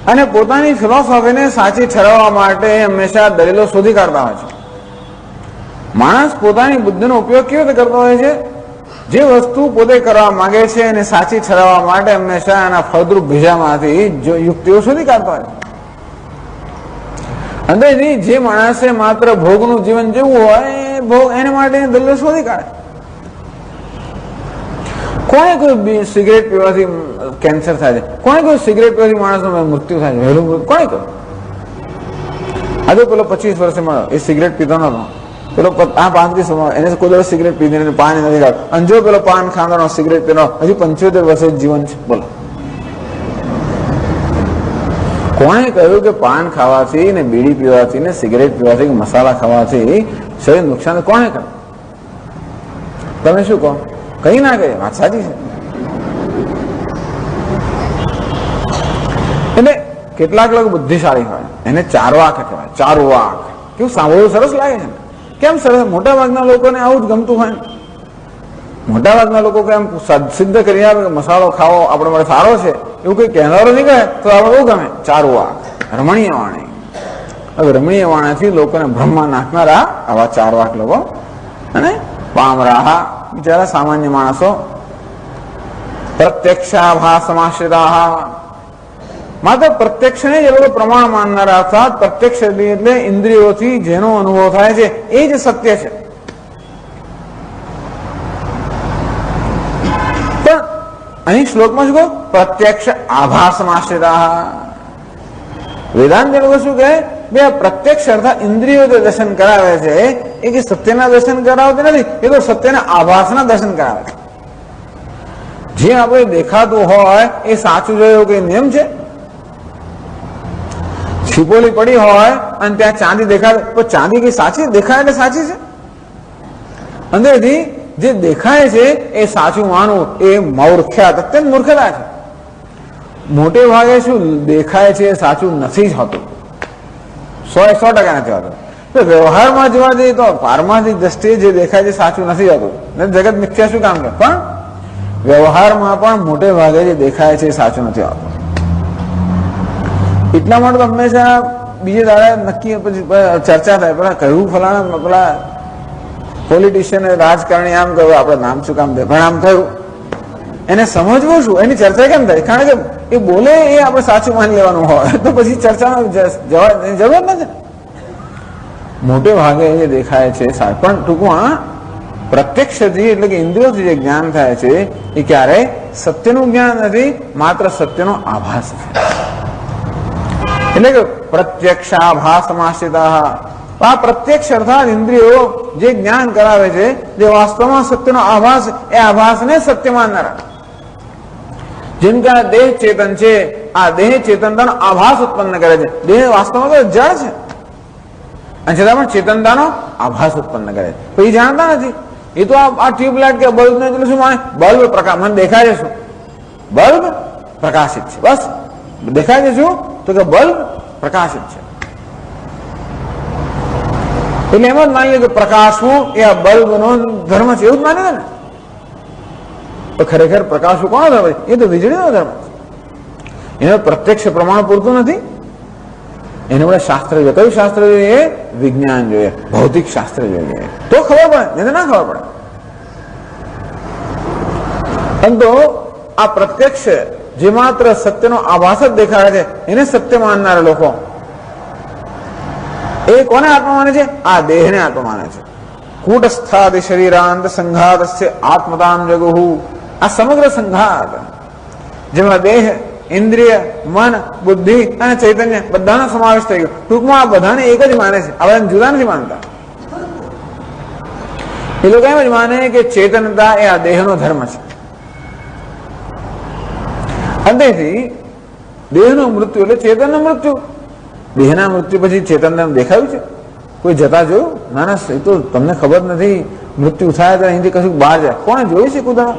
અને પોતાની ફિલોસોફીને સાચી ઠરાવવા માટે હંમેશા દલીલો શોધી કાઢતા હોય છે. માણસ પોતાની બુદ્ધિનો ઉપયોગ કેવી રીતે કરતો હોય છે? જે વસ્તુ પોતે કરવા માંગે છે એને સાચી ઠરાવવા માટે હંમેશા એના ફળદ્રુપ ભેજામાંથી યુક્તિઓ શોધી કાઢતો હોય છે. અંદરથી જે માણસે માત્ર ભોગનું જીવન જીવવું હોય, ભોગ એને માટે દલીલો શોધી કાઢે. કોને કોઈ સિગરેટ પીવાથી કેન્સર થાય છે? કોને કોઈ સિગરેટ પીવાથી માણસનું મૃત્યુ થાય છે? વહેલું મૃત્યુ કોને કહ્યું? આજે પેલો 25 વર્ષે મળ્યો, એ સિગરેટ પીતો નતો. પેલો 35 એને કોઈ દિવસ સિગરેટ પીધી પાન નથી ખાતો. અને જો પેલો પાન ખાવાનો, સિગરેટ પીનો, હજુ 75 વર્ષે જીવન છે. બોલો, કોણે કહ્યું કે પાન ખાવાથી ને બીડી પીવાથી ને સિગરેટ પીવાથી કે મસાલા ખાવાથી શરીર નુકસાન? કોણે કહ્યું? તમે શું કહો? કઈ ના કહે, વાત સાચી છે. એટલે કેટલાક લોકો બુદ્ધિશાળી હોય, એને ચારવાક કહેવાય. ચારવાક કેવું સાંભળવું સરસ લાગે છે. કેમ સરસ? મોટા ભાગના લોકોને આવું જ ગમતું હોય. મોટા ભાગના લોકો કેમ સિદ્ધ કરી આપે કે મસાલો ખાવો આપણે માટે સારો છે, એવું કઈ કહેનારો નહીં કહે તો આપણે બહુ ગમે. ચારવાક, રમણીય વાણી. હવે રમણીય વાણાથી લોકોને ભ્રમમાં નાખનારા આવા ચારવાક લોકો, અને પામરાહ બિચારા સામાન્ય માણસો. પ્રત્યક્ષાભાસમાશ્રિતા, માત્ર પ્રત્યક્ષને જ એ લોકો પ્રમાણ માનનારા, અર્થાત પ્રત્યક્ષ એટલે ઇન્દ્રિયોથી જેનો અનુભવ થાય છે એ જ સત્ય છે. પણ અહીં શ્લોકમાં શું કહ્યું? પ્રત્યક્ષ આભાસમાશ્રિતા. વેદાંત લોકો શું કહે? બે પ્રત્યક્ષ અર્થાત ઇન્દ્રિયો જે દર્શન કરાવે છે એ કે સત્યના દર્શન કરાવતી નથી, એ તો સત્યના આભાસના દર્શન કરાવે છે. જે આપણે દેખાતું હોય એ સાચું જોયું કે નિયમ છે? છીપોલી પડી હોય અને ત્યાં ચાંદી દેખાય તો ચાંદી કઈ સાચી દેખાય એટલે સાચી છે? અંદરથી જે દેખાય છે એ સાચું માનવું એ મૂર્ખ્યાત, અત્યંત મૂર્ખતા છે. મોટે ભાગે શું દેખાય છે એ સાચું નથી જ હોતું, 100% નથી હોતું. તો વ્યવહારમાં જોવા જઈએ તો પારમાર્થિક દ્રષ્ટિએ જે દેખાય છે સાચું નથી હોતું. જગત મિથ્યા શું કામ કરે? પણ વ્યવહારમાં પણ મોટે ભાગે જે દેખાય છે એ સાચું નથી હોતું. એટલા માટે તો હંમેશા બીજે દાડે નક્કી પછી ચર્ચા થાય, પેલા કહ્યું ફલાણા પેલા પોલિટિશિયન રાજકારણી આમ કહ્યું, આપણે નામ શું કામ દે પણ આમ થયું. એને સમજવું શું? એની ચર્ચા કેમ થાય? કારણ કે એ બોલે એ આપણે સાચું માની લેવાનું હોય તો પછી ચર્ચામાં જવાની જરૂર નથી. મોટે ભાગે એ દેખાય છે સાચું, પણ ટૂંકમાં પ્રત્યક્ષથી એટલે કે ઇન્દ્રિયોથી જે જ્ઞાન થાય છે એ ક્યારેય સત્યનું જ્ઞાન નથી, માત્ર સત્યનો આભાસ છે. એટલે કે પ્રત્યક્ષાભાસમાશ્રિતા. આ પ્રત્યક્ષ અર્થાત ઇન્દ્રિયો જે જ્ઞાન કરાવે છે, જે વાસ્તવમાં સત્યનો આભાસ, એ આભાસને સત્ય માનનારા. જેમ કે આ દેહ ચેતન છે, આ દેહ ચેતનતાનો આભાસ ઉત્પન્ન કરે છે. દેહ વાસ્તવમાં તો જળ છે અને છતાં પણ ચેતનતાનો આભાસ ઉત્પન્ન કરે છે. તો એ જાણતા નથી. એ તો આ ટ્યુબલાઇટ કે બલ્બ ને એટલે શું માને? બલ્બ પ્રકાશ, મને દેખાય છે શું? બલ્બ પ્રકાશિત છે. બસ દેખાય છે શું? તો કે બલ્બ પ્રકાશિત છે. એટલે એમ જ માની લે કે પ્રકાશવું એ આ બલ્બનો ધર્મ છે, એવું જ માની લે ને. તો ખરેખર પ્રકાશવું કોનો ધર્મ છે? એ તો વીજળીનો ધર્મ છે. એનો પ્રત્યક્ષ પ્રમાણ પૂરતું નથી. એને આપણે શાસ્ત્ર જોઈએ. કયું શાસ્ત્ર જોઈએ? વિજ્ઞાન જોઈએ, ભૌતિક શાસ્ત્ર જોઈએ, તો ખબર પડે, નહીં તો ના ખબર પડે. પરંતુ આ પ્રત્યક્ષ જે માત્ર સત્યનો આભાસ જ દેખાય છે એને સત્ય માનનારા લોકો, એ કોને આત્મા માને છે? આ દેહને આત્મા માને છે. કૂટસ્થાદિ શરીરાંત સંઘાતસ્ય આત્મતામ જગુહુ. આ સમગ્ર સંઘાત જેમાં દેહ, ઇન્દ્રિય, મન, બુદ્ધિ અને ચૈતન્ય બધાનો સમાવેશ થઈ ગયો. ટૂંકમાં આ બધાને એક જ માને છે, આ બધાને જુદા નથી માનતા. એ લોકો એમ જ માને કે ચેતનતા એ આ દેહનો ધર્મ છે. અંતેથી દેહનું મૃત્યુ એટલે ચેતનનું મૃત્યુ. દેહના મૃત્યુ પછી ચેતન દેખાયું છે? કોઈ જતા જોયું? ના ના, એ તો તમને ખબર નથી. મૃત્યુ થાય તો અહીંથી કશું બહાર જાય. કોણે જોયું છે કુદા?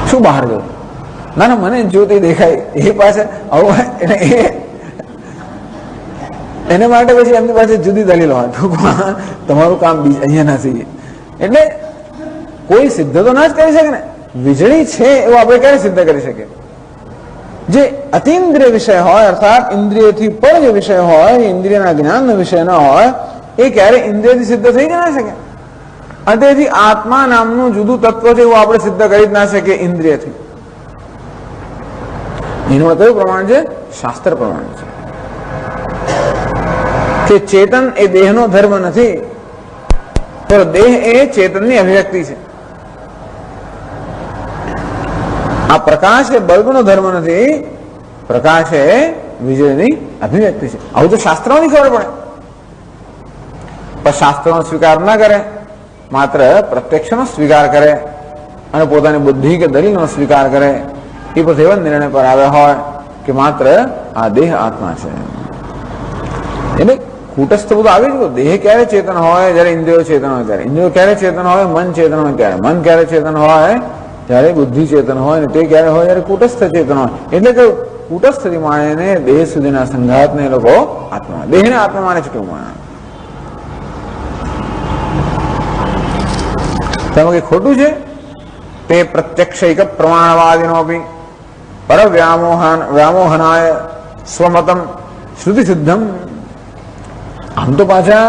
શું બહાર ગયું? ના ના, મને જ્યોતિ દેખાય. એ પાસે આવું એટલે એને માટે પછી એમની પાસે જુદી દલીલ હોય. તમારું કામ અહીંયા નથી. એટલે કોઈ સિદ્ધ તો ના જ કરી શકે ને. વીજળી છે એવું આપણે ક્યારે સિદ્ધ કરી શકીએ? જે અતિન્દ્રિય વિષય હોય, અર્થાત ઇન્દ્રિયથી પર જે વિષય હોય, ઇન્દ્રિયના જ્ઞાનનો વિષય ન હોય, એ ક્યારે ઇન્દ્રિયથી સિદ્ધ થઈ જ ના શકે. અને તેથી આત્મા નામનું જુદું તત્વ છે એવું આપણે સિદ્ધ કરી જ ના શકીએ ઇન્દ્રિયથી. એનું કયું પ્રમાણ છે? શાસ્ત્ર પ્રમાણ છે કે ચેતન એ દેહનો ધર્મ નથી, તો દેહ એ ચેતનની અભિવ્યક્તિ છે. આ પ્રકાશ એ બલ્બનો ધર્મ નથી, પ્રકાશ એ વીજળીની અભિવ્યક્તિ છે. આવું તો શાસ્ત્રોની ખબર પડે. પણ શાસ્ત્રનો સ્વીકાર ના કરે, માત્ર પ્રત્યક્ષનો સ્વીકાર કરે અને પોતાની બુદ્ધિ કે દલીલનો સ્વીકાર કરે, એ પછી એવા નિર્ણય પર આવ્યા હોય કે માત્ર આ દેહ આત્મા છે. એટલે કુટસ્થ બધું આવી જ. દેહ ક્યારે ચેતન હોય? જયારે ઇન્દ્રિયો ચેતન હોય ત્યારે. ઇન્દ્રિયો ક્યારે ચેતન હોય? મન ચેતન હોય ત્યારે. મન ક્યારે ચેતન હોય? જયારે બુદ્ધિ ચેતન હોય. ને તે ક્યારે હોય? જયારે કુટસ્થ ચેતન હોય. એટલે કે કુટસ્થથી માણીને દેહ સુધીના સંઘાતને એ લોકો આત્મા, દેહને આત્મા માને છે. ટૂંકમાં તમે કઈ ખોટું છે? તે પ્રત્યક્ષૈક પ્રમાણવાદીનો બી પર વ્યામોહનાય સ્વમતમ શ્રુતિ સિદ્ધમ. આમ તો પાછા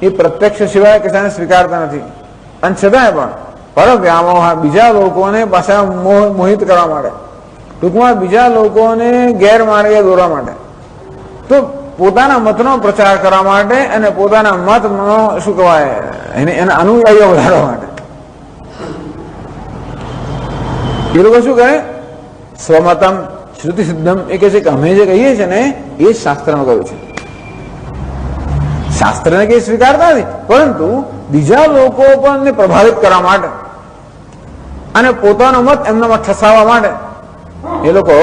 એ પ્રત્યક્ષ સિવાય કશાને સ્વીકારતા નથી, અને છતાંય પણ પર વ્યામોહ, બીજા લોકોને પાછા મોહિત કરવા માટે, ટૂંકમાં બીજા લોકોને ગેરમાર્ગે દોરવા માટે, તો પોતાના મતનો પ્રચાર કરવા માટે અને પોતાના મતનો શું કહેવાય એના અનુયાયીઓ વધારવા માટે એ લોકો શું કહે? સ્વમતમ શ્રુતિ સિદ્ધમ. એ કહે છે કે અમે જે કહીએ છીએ ને એ જ શાસ્ત્રમાં કહ્યું છે. શાસ્ત્રને કઈ સ્વીકારતા નથી, પરંતુ બીજા લોકો પણ પ્રભાવિત કરવા માટે અને પોતાનો મત એમનામાં ઠસાવવા માટે એ લોકો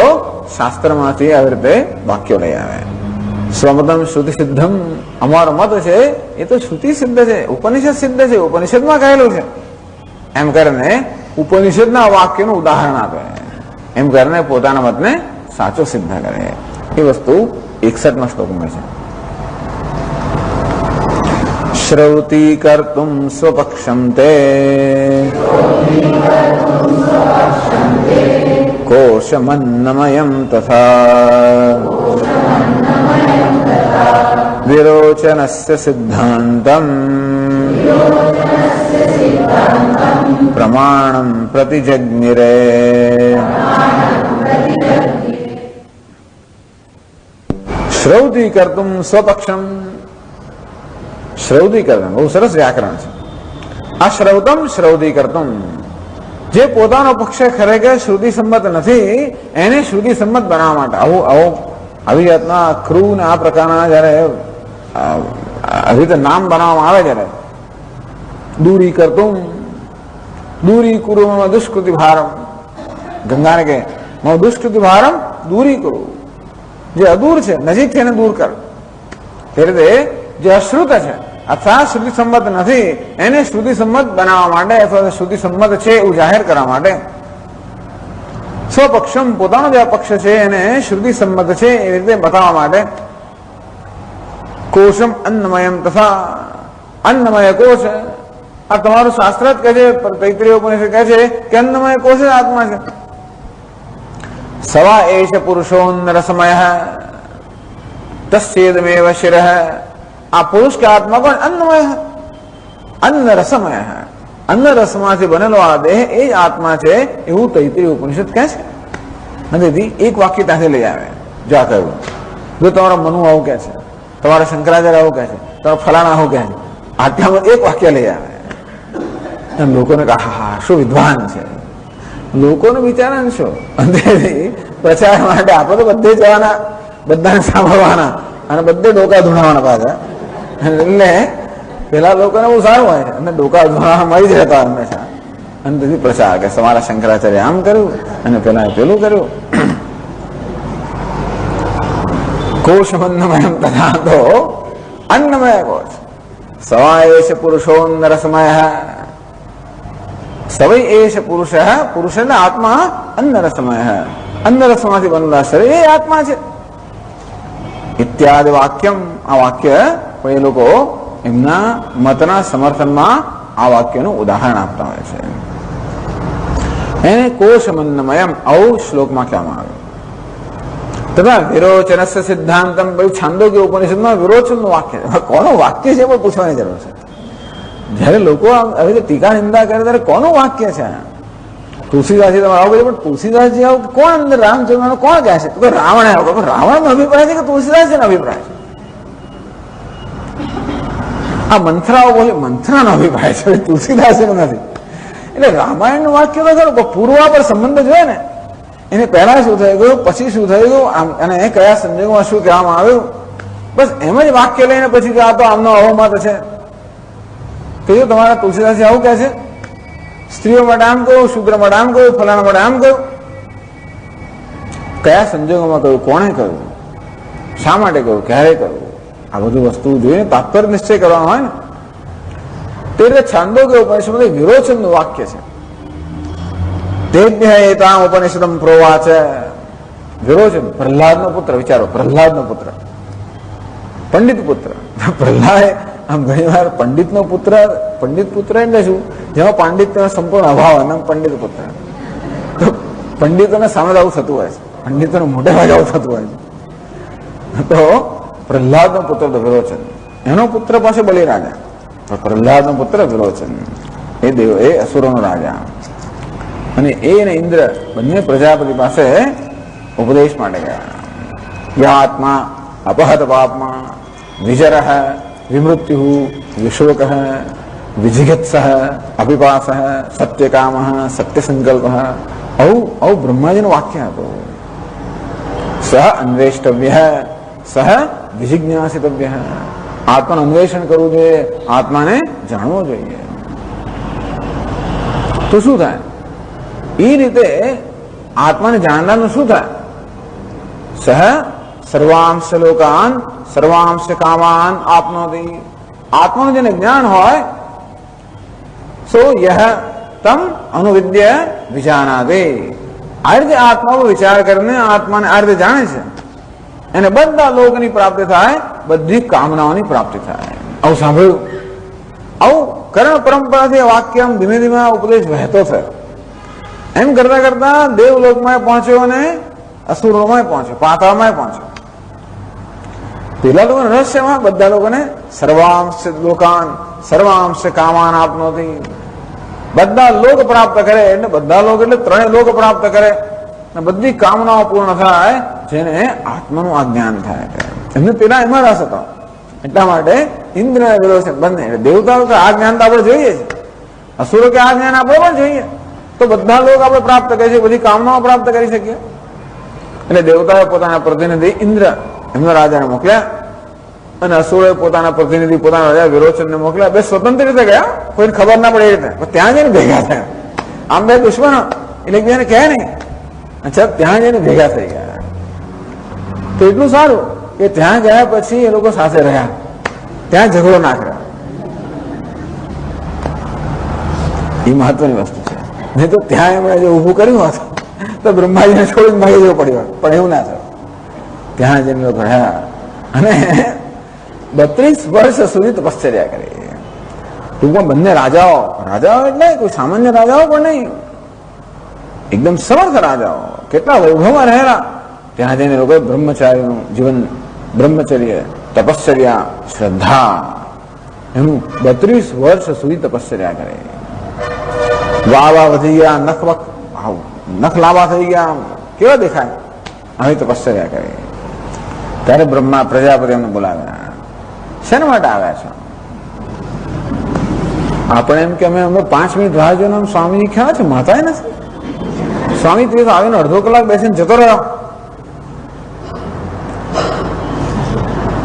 શાસ્ત્રમાંથી આવી રીતે વાક્યો લઈ આવે. સ્વમતમ શ્રુતિ સિદ્ધમ. અમારો મત છે એ તો શ્રુતિ સિદ્ધ છે, ઉપનિષદ સિદ્ધ છે, ઉપનિષદમાં કહેલું છે. એમ કરીને ઉપનિષદના વાક્યનું ઉદાહરણ આપે. એમ કરીને પોતાના મતને સાચો સિદ્ધ કરે. એ વસ્તુ 61માં શ્લોકમાં છે. શ્રૌતિ કર્તુમ સ્વપક્ષમ તે કોશમન્નમયં તથા વિરોચનસ્ય સિદ્ધાંતમ પ્રમાણમ પ્રતિજજ્ઞિરે. શ્રૌતિ કર્તુમ સ્વપક્ષમ. શ્રૌતિ કર્તમ બહુ સરસ વ્યાકરણ છે. આ શ્રૌતમ શ્રૌતિ કર્તુમ, જે પોતાનો પક્ષ ખરેખર શ્રુતિ સંમત નથી એને શ્રુતિ સંમત બનાવવા માટે આવી જાતના ક્રૂ ને આ પ્રકારના જયારે આવી રીતે નામ બનાવવામાં આવે, જયારે દૂરી કરતું દૂરી કુરુ દુષ્કૃતિ ભારમ, ગંગાને કે દુષ્કૃતિ ભારમ દૂરી કરું, જે અદૂર છે નજીક છે એને દૂર કર. તે રીતે જે અશ્રુત છે અથવા શ્રુતિ સંમત નથી એને શ્રુતિ સંમત બનાવવા માટે અથવા શ્રુતિ સંમત છે એવું જાહેર કરવા માટે સ્વપક્ષમ, પોતાનો જે પક્ષ છે એને શ્રુતિ સંમત છે એવી રીતે બતાવવા માટે કોશમ અન્નમયમ તથા અન્નમય કોશ. આ તમારું શાસ્ત્ર જ કહે છે, તૈત્રીય ઉપનિષદ કહે છે કે અન્નમય કોશ જ આત્મા છે. સવા એષ પુરુષોન્નરસમય તસ્યેદમેવ શિરઃ. આ પુરુષ કે આત્મા કોણ? અન્નમય, અન્ન રસમય, અન્ન રસમાંથી બનેલો આ દેહ એ જ આત્મા છે એવું તૈત્રીય ઉપનિષદ કહે છે. તેથી એક વાક્ય ત્યાંથી લઈ આવે. જો આ કહ્યું, જો તમારો મનુ આવું કહે છે, તમારા શંકરાચાર્ય આવું કહે છે, તમારા ફલાણા આવું કહે છે, આટલામાં એક વાક્ય લઈ આવે. લોકોને કહે હા શું વિદ્વાન છે, લોકોને વિચારણ શું. પ્રચાર માટે આપણે તો બધે જવાના, બધાને સાંભળવાના અને બધે ડોકા ધૂણાવાના પાછા. એટલે પેલા લોકોને બહુ સારું હોય છે અને ડોકા ધૂણાવા મળી જ રહેતા હંમેશા. અને તેથી પ્રચાર કે તમારા શંકરાચાર્ય આમ કર્યું અને પેલા પેલું કર્યું. કોશમન્નમયમ તથા તો અન્નમય કોશ. સવાયેષ પુરુષોન્નરસમય. સવૈ એષ પુરુષ, પુરુષ એટલે આત્મા અન્નરસમય, અન્નરસમાંથી બનેલા શરીર એ આત્મા છે. ઇત્યાદિ વાક્યમ. આ વાક્ય પણ એ લોકો એમના મતના સમર્થનમાં આ વાક્યનું ઉદાહરણ આપતા હોય છે. એને કોશમન્નમયમ આવું શ્લોકમાં કહેવામાં આવ્યું. તથા વિરોચનસ્ય સિદ્ધાંતમ. છાંદોગ્ય ઉપનિષદમાં વિરોચનનું વાક્ય, કોનું વાક્ય છે પણ પૂછવાની જરૂર છે. જયારે લોકો આવી રીતે ટીકા નિંદા કરે ત્યારે કોનું વાક્ય છે? તુલસીદાસજી તમે આવું કહ્યું, પણ તુલસીદાસજી આવું કોણ અંદર રામચંદ્ર કોણ કહે છે? તો રાવણે આવું, રાવણનો અભિપ્રાય છે કે તુલસીદાસજીનો અભિપ્રાય છે? આ મંથરાઓ બોલે મંથરાનો અભિપ્રાય છે, તુલસીદાસજીનો નથી. એટલે રામાયણનું વાક્ય તો ખરું, પૂર્વા પર સંબંધ જોઈએ ને. એને પહેલા શું થઈ ગયું, પછી શું થઈ ગયું, અને કયા સંજોગોમાં શું કહેવામાં આવ્યું, બસ એમ જ વાક્ય લઈને પછી આ તો આમનો આવો મત છે. કહ્યું તમારા તુલસીદાસજી આવું કહે છે, સ્ત્રીઓ માટે આમ કહ્યું, શુદ્ર માટે આમ કહ્યું, ફલાણા માટે આમ કહ્યું. કયા સંજોગોમાં કહ્યું, કોણે કહ્યું, શા માટે કહ્યું, ક્યારે કહ્યું, આ બધું વસ્તુ જોઈને તાત્પર્ય નિશ્ચય કરવાનો હોય ને. તે રીતે છાંદોગ્ય ઉપનિષદ વિરોચનનું વાક્ય છે. તેભ્ય એતામ ઉપનિષદમ પ્રોવાચ. વિરોચન પ્રહલાદનો પુત્ર, વિચારો, પ્રહલાદનો પુત્ર, પંડિત પુત્ર. પ્રહલાદ આમ ઘણી વાર પંડિતનો પુત્ર, પંડિત પુત્ર એટલે શું? જેમાં પાંડિત્યનો સંપૂર્ણ અભાવ હોય ને પંડિત પુત્ર. તો પંડિતોને સામે આવું થતું હોય છે, પંડિતોને મોટે ભાગે આવું થતું હોય છે. તો પ્રહલાદનો પુત્ર તો વિરોચન, એનો પુત્ર પાસે બલિ રાજા, તો પ્રહલાદનો પુત્ર વિરોચન, એ દેવ, એ અસુરોનો રાજા. અને એ અને ઇન્દ્ર બંને પ્રજાપતિ પાસે ઉપદેશ માટે ગયા. યાત્મા અપહત પાપમાં વિજર વિમૃત્યુ વિશોક વિજિગત્સ અપિપાસ સત્યકામ સત્યસંકલ્પ. આવું બ્રહ્માજીનું વાક્ય હતું. સહ અન્વેષ્ટવ્ય સહ વિજિજ્ઞાસિતવ્ય. આત્માનું અન્વેષણ કરવું જોઈએ, આત્માને જાણવો જોઈએ. તો શું થાય? એ રીતે આત્માને જાણનારનું શું થાય? સહ સર્વાંશ લોકાન સર્વાંશ કામાન આપનોતિ. આત્માનું જેને જ્ઞાન હોય સો યહ તમ અનુવિદ્ય વિજાનાદે. આ રીતે આત્મા પર વિચાર કરીને આત્માને આ રીતે જાણે છે, એને બધા લોકની પ્રાપ્તિ થાય, બધી કામનાઓની પ્રાપ્તિ થાય. આવું સાંભળ્યું? આવું કર્ણ પરંપરાથી વાક્ય ધીમે ધીમે ઉપદેશ વહેતો થયો. એમ કરતા કરતા દેવલોકમાં પહોંચ્યો અને અસુરોમાં પહોંચ્યો, પાતાળમાં પહોંચ્યો. પેલા લોકોને રહસ્યમાં, બધા લોકોને સર્વાંશ લોકાન સર્વાંશ કામાન આપનોતી. બધા લોક પ્રાપ્ત કરે એટલે બધા લોક એટલે ત્રણેય લોક પ્રાપ્ત કરે અને બધી કામનાઓ પૂર્ણ થાય, જેને આત્માનું આ જ્ઞાન થાય. એમને પેલા એમાં રસ હતો. એટલા માટે ઇન્દ્ર વિરોચન બંને, એટલે દેવતાઓ કે આ જ્ઞાન તો આપણે જોઈએ છે, અસુરો કે આ જ્ઞાન આપણે પણ જોઈએ, તો બધા લોક આપણે પ્રાપ્ત કરી શકીએ, બધી કામનાઓ પ્રાપ્ત કરી શકીએ. એટલે દેવતાએ પોતાના પ્રતિનિધિ ઇન્દ્ર એમના રાજાને મોકલ્યા અને અસુરોએ પોતાના પ્રતિનિધિ પોતાના રાજા વિરોચનને મોકલ્યા. બે સ્વતંત્ર રીતે ગયા, કોઈને ખબર ના પડે એ રીતે. ત્યાં જઈને ભેગા થયા. આમ બે દુશ્મનો એટલે એકબીજાને કહે નહીં, અચ્છા ત્યાં જઈને ભેગા થઈ ગયા. તો એટલું સારું કે ત્યાં ગયા પછી એ લોકો સાથે રહ્યા, ત્યાં ઝઘડો ના કર્યો. એ મહત્વની વસ્તુ છે. નહીં તો ત્યાં એમણે જો ઊભું કર્યું હોત તો બ્રહ્માજીને છોડીને ભાગી જવું પડ્યું હોત, પણ એવું ના થયું. ત્યાં જઈને લોકો રહ્યા અને 32 વર્ષ સુધી તપશ્ચર્યા કરી. ટૂંકમાં બંને રાજાઓ, રાજાઓ એટલે કોઈ સામાન્ય રાજાઓ પણ નહીં, એકદમ સમર્થ રાજાઓ, કેટલા વૈભવમાં રહેલા. ત્યાં જઈને લોકોએ બ્રહ્મચારીનું જીવન, બ્રહ્મચર્ય, તપશ્ચર્યા, શ્રદ્ધા, એનું 32 વર્ષ સુધી તપશ્ચર્યા કરે. વાવા વધી ગયા, નખ લાંબા થઈ ગયા, કેવા દેખાય, આવી તપશ્ચર્યા કરે. ત્યારે બ્રહ્મા પ્રજાપતિ એમને બોલાવ્યા. શેના માટે આવ્યા છો? આપણે એમ કે અમે 5 મિનિટ રાહ જોઈને સ્વામીજી ખ્યા છે, માતાએ નથી. સ્વામી તે આવીને અડધો કલાક બેસીને જતો રહ્યો.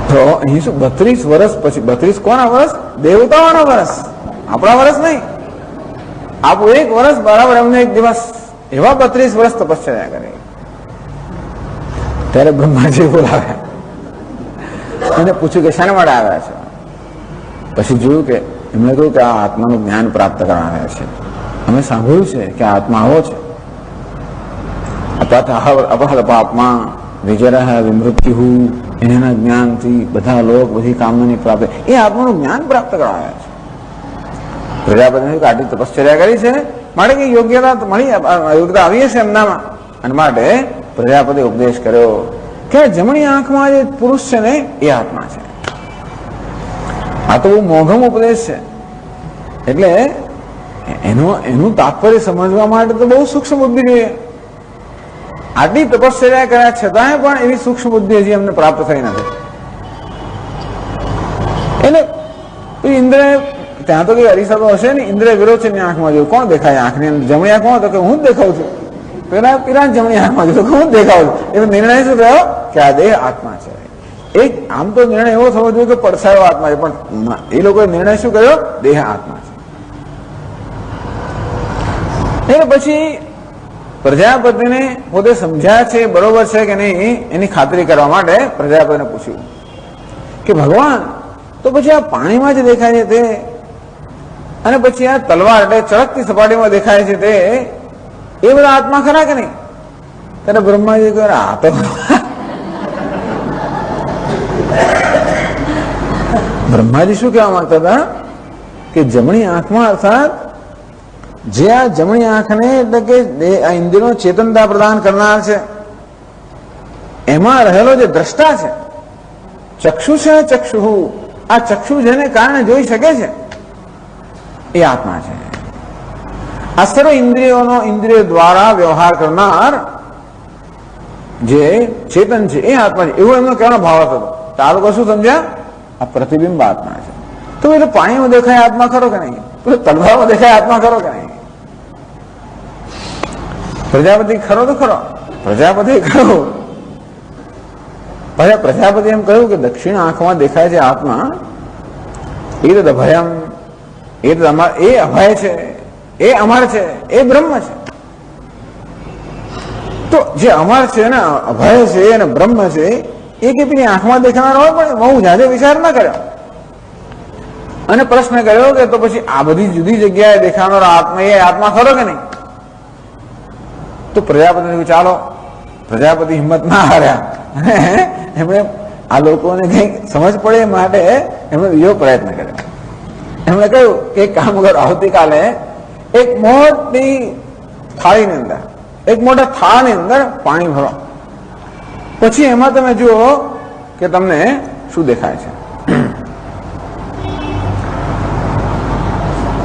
તો અહીં શું 32 વર્ષ પછી, 32 કોના વર્ષ? દેવતાઓના વર્ષ, આપણા વર્ષ નહીં. આપણું 1 વર્ષ બરાબર એમને 1 દિવસ, એવા 32 વર્ષ તપશ્ચર્યા કરે. ત્યારે બ્રહ્માજી બોલાવ્યા અને પૂછ્યું કે શાના માટે આવ્યા છે? પછી જોયું કે એમણે કહ્યું કે આ આત્માનું જ્ઞાન પ્રાપ્ત કરવા આવ્યા છે. અમે સાંભળ્યું છે કે આત્મા આવો છે, અપહત પાપમાં વિજર વિમૃત્યુ, એના જ્ઞાનથી બધા લોક, બધી કામનાની પ્રાપ્તિ, એ આત્માનું જ્ઞાન પ્રાપ્ત કરવા આવ્યા છે. પ્રજાપતિને આટલી તપશ્ચર્યા કરી છે માટે કે યોગ્યતા મળી, યોગ્યતા આવી હશે એમનામાં, અને માટે પ્રજાપતિ ઉપદેશ કર્યો કે જમણી આંખમાં જે પુરુષ છે ને એ આત્મા છે. આ તો બહુ મોઘમ ઉપદેશ છે. એટલે એનું તાત્પર્ય સમજવા માટે તો બહુ સૂક્ષ્મ બુદ્ધિ જોઈએ. આટલી તપશ્ચર્યા કર્યા છતાંય પણ એવી સૂક્ષ્મ બુદ્ધિ હજી એમને પ્રાપ્ત થઈ નથી. એટલે ઇન્દ્ર ત્યાં તો કઈ અરીસા તો હશે ને, ઇન્દ્ર વિરોચનની આંખમાં જોયું, કોણ દેખાય આંખની અંદર? જમણી આંખમાં તો કે હું જ દેખાઉં છું. પેલા જમણી આંખમાં જોયું, હું જ દેખાઉં છું. એનો નિર્ણય શું થયો કે આ દેહ આત્મા છે. એક આમ તો નિર્ણય એવો થવો જોઈએ કે પડછાયો આત્મા છે, પણ એ લોકોએ નિર્ણય શું કર્યો? દેહ આત્મા છે. એટલે પછી પ્રજાપતિને પોતે સમજ્યા છે બરોબર છે કે નહીં એની ખાતરી કરવા માટે પ્રજાપતિને પૂછ્યું કે ભગવાન તો પછી આ પાણીમાં જ દેખાય છે તે, અને પછી આ તલવાર એટલે ચળકતી સપાટીમાં દેખાય છે તે, એ બધા આત્મા ખરા કે નહીં? ત્યારે બ્રહ્માજી કહે આ તો બ્રહ્માજી શું કહેવા માંગતા હતા કે જમણી આંખમાં અર્થાત જે આ જમણી આંખને એટલે કે આ ઇન્દ્રિયો ચેતનતા પ્રદાન કરનાર છે, એમાં રહેલો જે દ્રષ્ટા છે, ચક્ષુ છે, ચક્ષુ આ ચક્ષુ જેને કારણે જોઈ શકે છે એ આત્મા છે. આ સર્વ ઇન્દ્રિયોનો ઇન્દ્રિય દ્વારા વ્યવહાર કરનાર જે ચેતન છે એ આત્મા છે, એવો એમનો કહેવાનો ભાવ હતો. તો આ લોકો શું સમજ્યા? આ પ્રતિબિંબ આત્મા છે. તો એટલે પાણીમાં દેખાય આત્મા ખરો કે નહીં? પેલો તલવારમાં દેખાય આત્મા ખરો કે નહીં? પ્રજાપતિ ખરો તો ખરો, પ્રજાપતિ ખરો. પ્રજાપતિ એમ કહ્યું કે દક્ષિણ આંખમાં દેખાય છે આત્મા, એ તો અભયમ, એ તો એ અભય છે, એ અમર છે, એ બ્રહ્મ છે. તો જે અમર છે ને અભય છે અને બ્રહ્મ છે એ કે પેલી આંખમાં દેખાનાર હોય, પણ બહુ જાજે વિચાર ના કર્યો અને પ્રશ્ન કર્યો કે તો પછી આ બધી જુદી જગ્યાએ દેખાનાર આત્મા એ આત્મા ખરો કે નહીં? તો પ્રજાપતિ ચાલો, પ્રજાપતિ હિંમત ના હાર્યા, એમણે આ લોકોને કઈક સમજ પડે એ માટે એમણે બીજો પ્રયત્ન કર્યો. એમણે કહ્યું કે એક કામ કરો, આવતીકાલે એક મોટી થાળીની અંદર, એક મોટા થાળની અંદર પાણી ભરો, પછી એમાં તમે જુઓ કે તમને શું દેખાય છે.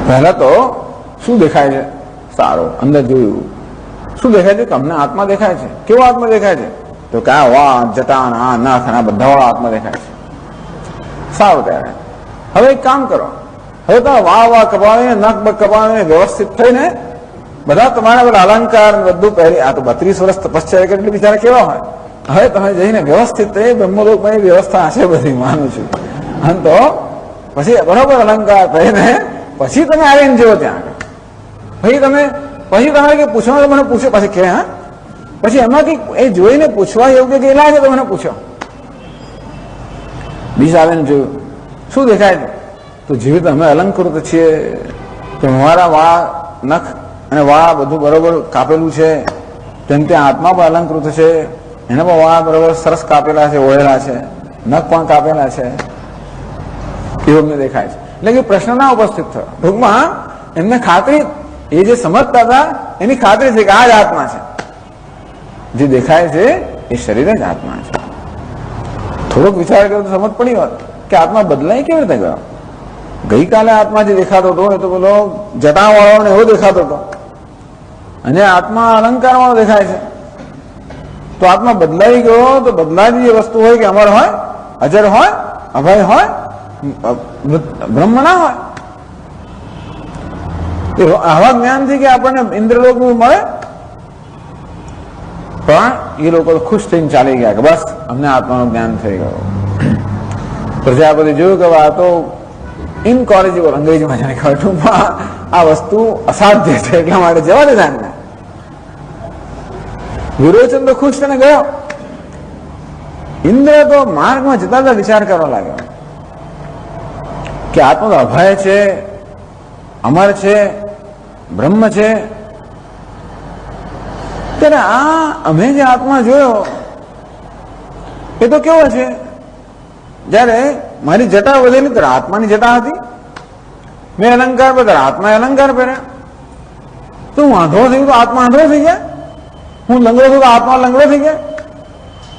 પહેલા તો શું દેખાય છે? સારું, અંદર જોયું શું દેખાય છે? કે અમને આત્મા દેખાય છે. કેવો આત્મા દેખાય છે? તો કે આ વા જટાન આ નખ આ બધા આત્મા દેખાય છે. સારું, ત્યારે હવે એક કામ કરો, હવે તમે વાહ કપાવીને નખ બક કપાવીને વ્યવસ્થિત થઈને બધા તમારા બધા અલંકાર બધું પહેરી, આ તો 32 વર્ષ તપસ્યા એટલે બિચારા કેવા હોય. હવે તમે જઈને વ્યવસ્થિત થઈ બ્રહ્મલોકમાં વ્યવસ્થા હશે બધી, માનું છું. અને તો પછી બરોબર અલંકાર પહેરીને પછી તમે આવીને જુઓ ત્યાં આગળ. પછી તમારે કઈ પૂછવાનું મને પૂછો, પછી કે હા, પછી એમાં કઈ એ જોઈને પૂછવા એવું કે લાગે તો મને પૂછો. બીજ આવીને જોયું શું દેખાય છે? તો જીવિત અમે અલંકૃત છીએ, કે મારા વા નખ અને વા બધું બરોબર કાપેલું છે, તેમ ત્યાં આત્મા પણ અલંકૃત છે, એના પણ વા બરોબર સરસ કાપેલા છે, ઓળેલા છે, નખ પણ કાપેલા છે, એવું અમને દેખાય છે. એટલે કે પ્રશ્ન ના ઉપસ્થિત થયો. ટૂંકમાં એમને ખાતરી, એ જે સમજતા હતા એની ખાતરી છે કે આ જ આત્મા છે, જે દેખાય છે એ શરીર જ આત્મા છે. થોડોક વિચાર કર્યો તો સમજ પડી હોત કે આત્મા બદલાય કેવી રીતે ગયો. ગઈકાલે આત્મા જે દેખાતો હતો એ તો પેલો જટાવાળો ને એવો દેખાતો હતો, અને આત્મા અલંકાર વાળો દેખાય છે. તો આત્મા બદલાઈ ગયો તો બદલાતી જે વસ્તુ હોય કે અમર હોય, અજર હોય, અભય હોય, બ્રહ્મ ના હોય. આવા જ્ઞાનથી કે આપણને ઇન્દ્રલોક નું મળે, પણ એ લોકો ખુશ થઈને ચાલી ગયા કે બસ અમને આત્માનું જ્ઞાન થઈ ગયું. પ્રજાપતિ જોયું કે આ તો ઇનકોરેજિબલ, અંગ્રેજીમાં જાણે ખબર, ટૂંકમાં આ વસ્તુ અસાધ્ય છે, એટલા માટે જવા દે જાણને. વિરોચન તો ખુશ થઈને ગયો. ઇન્દ્ર તો માર્ગમાં જતા જતા વિચાર કરવા લાગ્યો કે આત્મા તો અભય છે, અમર છે, બ્રહ્મ છે. ત્યારે આ અમે જે આત્મા જોયો એ તો કેવો છે? જયારે મારી જટા વધેલી ત્યારે આત્માની જટા હતી, મેં અલંકાર પહેર્યા, આત્માએ અલંકાર પહેર્યા. તો હું આંધળો થઈ ગયો તો આત્મા આંધળો થઈ જાય, હું લંગડો છું તો આત્મા લંગડો થઈ જાય,